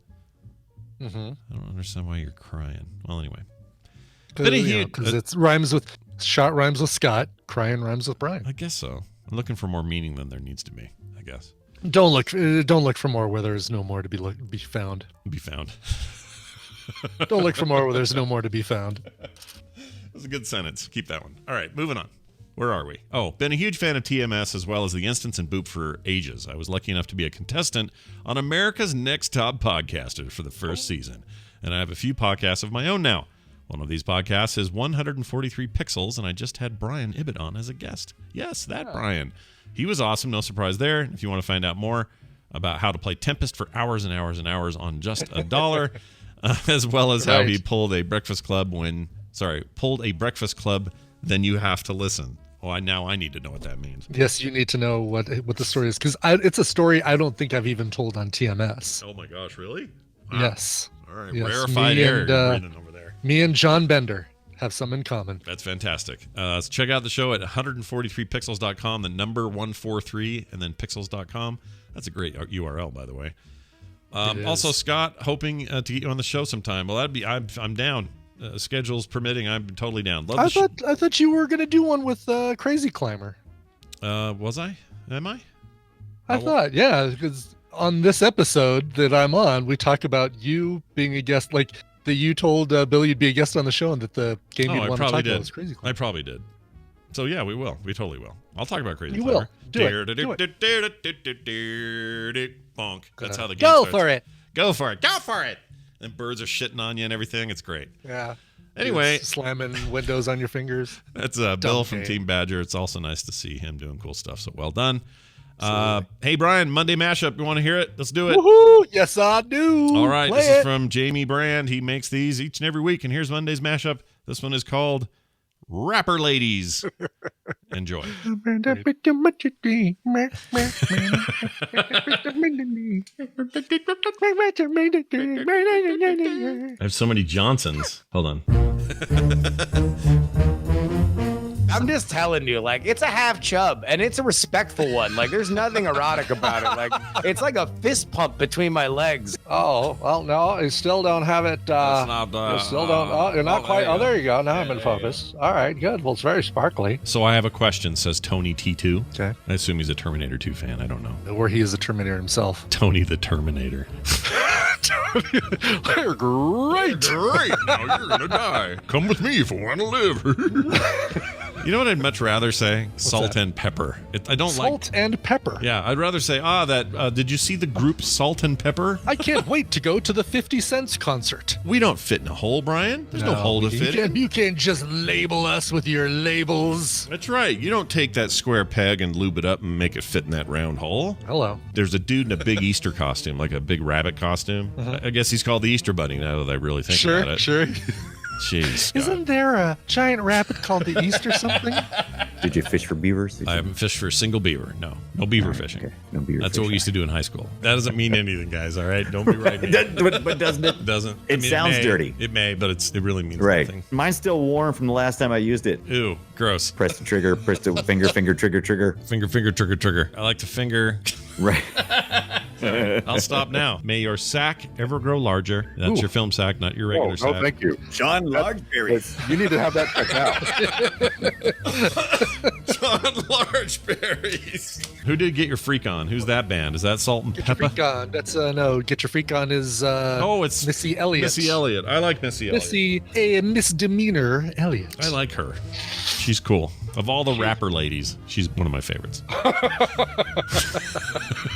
Mm-hmm. I don't understand why you're crying. Well, anyway. Because it rhymes with Shot rhymes with Scott, crying rhymes with Brian. I guess so. I'm looking for more meaning than there needs to be, I guess. Don't look for more where there's no more to be found. Be found. Don't look for more where there's no more to be found. That's a good sentence. Keep that one. All right, moving on. Where are we? Oh, been a huge fan of TMS as well as the Instance and Boop for ages. I was lucky enough to be a contestant on America's Next Top Podcaster for the first season, and I have a few podcasts of my own now. One of these podcasts is 143 Pixels, and I just had Brian Ibbett on as a guest. Yes, that Brian. He was awesome, no surprise there. If you want to find out more about how to play Tempest for hours and hours and hours on just $1, as well as how he pulled a Breakfast Club then you have to listen. Oh, now I need to know what that means. Yes, you need to know what the story is, because it's a story I don't think I've even told on TMS. Oh my gosh, really? Wow. Yes. All right, yes. rarefied air you're breathing over there. Me and John Bender have some in common. That's fantastic. So check out the show at 143pixels.com, the number 143, and then pixels.com. That's a great URL, by the way. Also, Scott, hoping to get you on the show sometime. Well, I'm down. Schedules permitting, I'm totally down. I thought you were going to do one with Crazy Climber. Was I? Am I? I thought, yeah, because on this episode that I'm on, we talk about you being a guest, like that you told Bill you'd be a guest on the show and that the game you'd want to talk about was Crazy Club. I probably did. So yeah, we will. We totally will. I'll talk about Crazy You Club. will. Do it. Bonk. That's how the game Go starts. for it. Go for it. Go for it. And birds are shitting on you and everything. It's great. Yeah. Anyway, Just slamming windows on your fingers. that's Bill from game. Team Badger. It's also nice to see him doing cool stuff. So well done. Hey, Brian, Monday mashup. You want to hear it? Let's do it. Woohoo! Yes, I do. All right. Play This it. is from Jamie Brand. He makes these each and every week. And here's Monday's mashup. This one is called Rapper Ladies. Enjoy. I have so many Johnsons. Hold on. I'm just telling you, like, it's a half chub, and it's a respectful one. Like, there's nothing erotic about it. Like, it's like a fist pump between my legs. Oh, well, no, you still don't have it. That's not, you still don't. Oh, you're not quite. Oh, there you go. Now I'm in focus. All right, good. Well, it's very sparkly. So I have a question, says Tony T2. Okay. I assume he's a Terminator 2 fan. I don't know. Or he is the Terminator himself. Tony the Terminator. They're great. Great. Now you're going to die. Come with me if you want to live. You know what I'd much rather say? Salt and pepper. I don't like Salt and pepper. Yeah, I'd rather say, did you see the group Salt and Pepper? I can't wait to go to the 50 Cents concert. We don't fit in a hole, Brian. There's no hole to fit in. You can't just label us with your labels. That's right. You don't take that square peg and lube it up and make it fit in that round hole. Hello. There's a dude in a big Easter costume, like a big rabbit costume. I guess he's called the Easter Bunny now that I really think about it. Sure. Jeez. Scott. Isn't there a giant rabbit called the Easter something? Did you fish for beavers? I haven't fished for a single beaver. No beaver fishing. Okay. No beaver That's fishing. what we used to do in high school. That doesn't mean anything, guys. All right, don't be right. But doesn't it? Doesn't. It sounds dirty. It may, but it really means Right. nothing. Mine's still warm from the last time I used it. Ew, gross. Press the trigger, press the finger, trigger. Finger, trigger. I like to finger. Right. I'll stop now. May your sack ever grow larger. That's your film sack, not your regular sack. No, thank you. John Largeberry. You need to have that checked out. John Largeberries. Who did Get Your Freak On? Who's that band? Is that Salt and Get Your Pepper? Freak On. That's no. Get Your Freak On is it's Missy Elliott. Missy Elliott. I like Missy Elliott. Missy a misdemeanor Elliott. I like her. She's cool. Of all the rapper ladies, she's one of my favorites.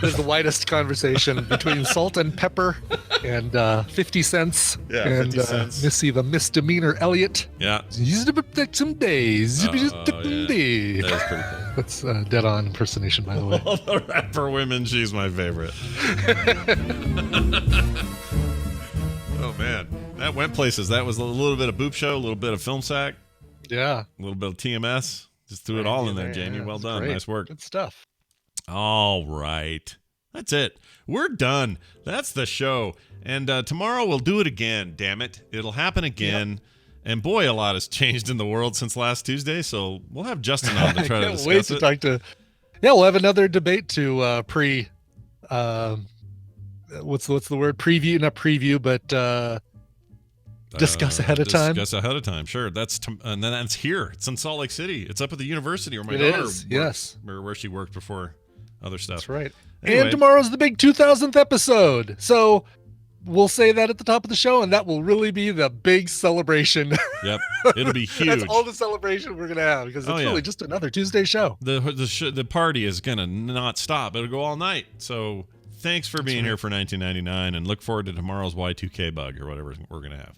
There's the widest conversation between Salt and Pepper and 50 Cents. Yeah, and 50 Cents. Missy the misdemeanor Elliott. Yeah. Used to protect some days. That is pretty cool. That's dead on impersonation, by the way. All the rapper women, she's my favorite. Oh, man. That went places. That was a little bit of Boop Show, a little bit of Film Sack, Yeah. a little bit of TMS. Just threw it all in there, Jamie. Well That's done. great. Nice work. Good stuff. All right. That's it. We're done. That's the show. And tomorrow we'll do it again, damn it. It'll happen again. Yep. And boy, a lot has changed in the world since last Tuesday, so we'll have Justin on to try to discuss wait to it. talk to. Yeah, we'll have another debate to what's the word? Preview, not preview, but discuss ahead of time. Discuss ahead of time, sure. And then that's here. It's in Salt Lake City. It's up at the university where my It daughter is, worked, yes. where she worked before other stuff. That's right. Anyway. And tomorrow's the big 2000th episode. So we'll say that at the top of the show, and that will really be the big celebration. Yep. It'll be huge. That's all the celebration we're going to have because it's really just another Tuesday show. The party is going to not stop. It'll go all night. So thanks for being here for 1999 and look forward to tomorrow's Y2K bug or whatever we're going to have.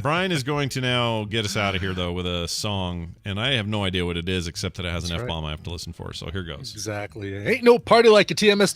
Brian is going to now get us out of here, though, with a song, and I have no idea what it is except that it has an F-bomb I have to listen for. So here goes. Exactly. Ain't no party like a TMS 2000.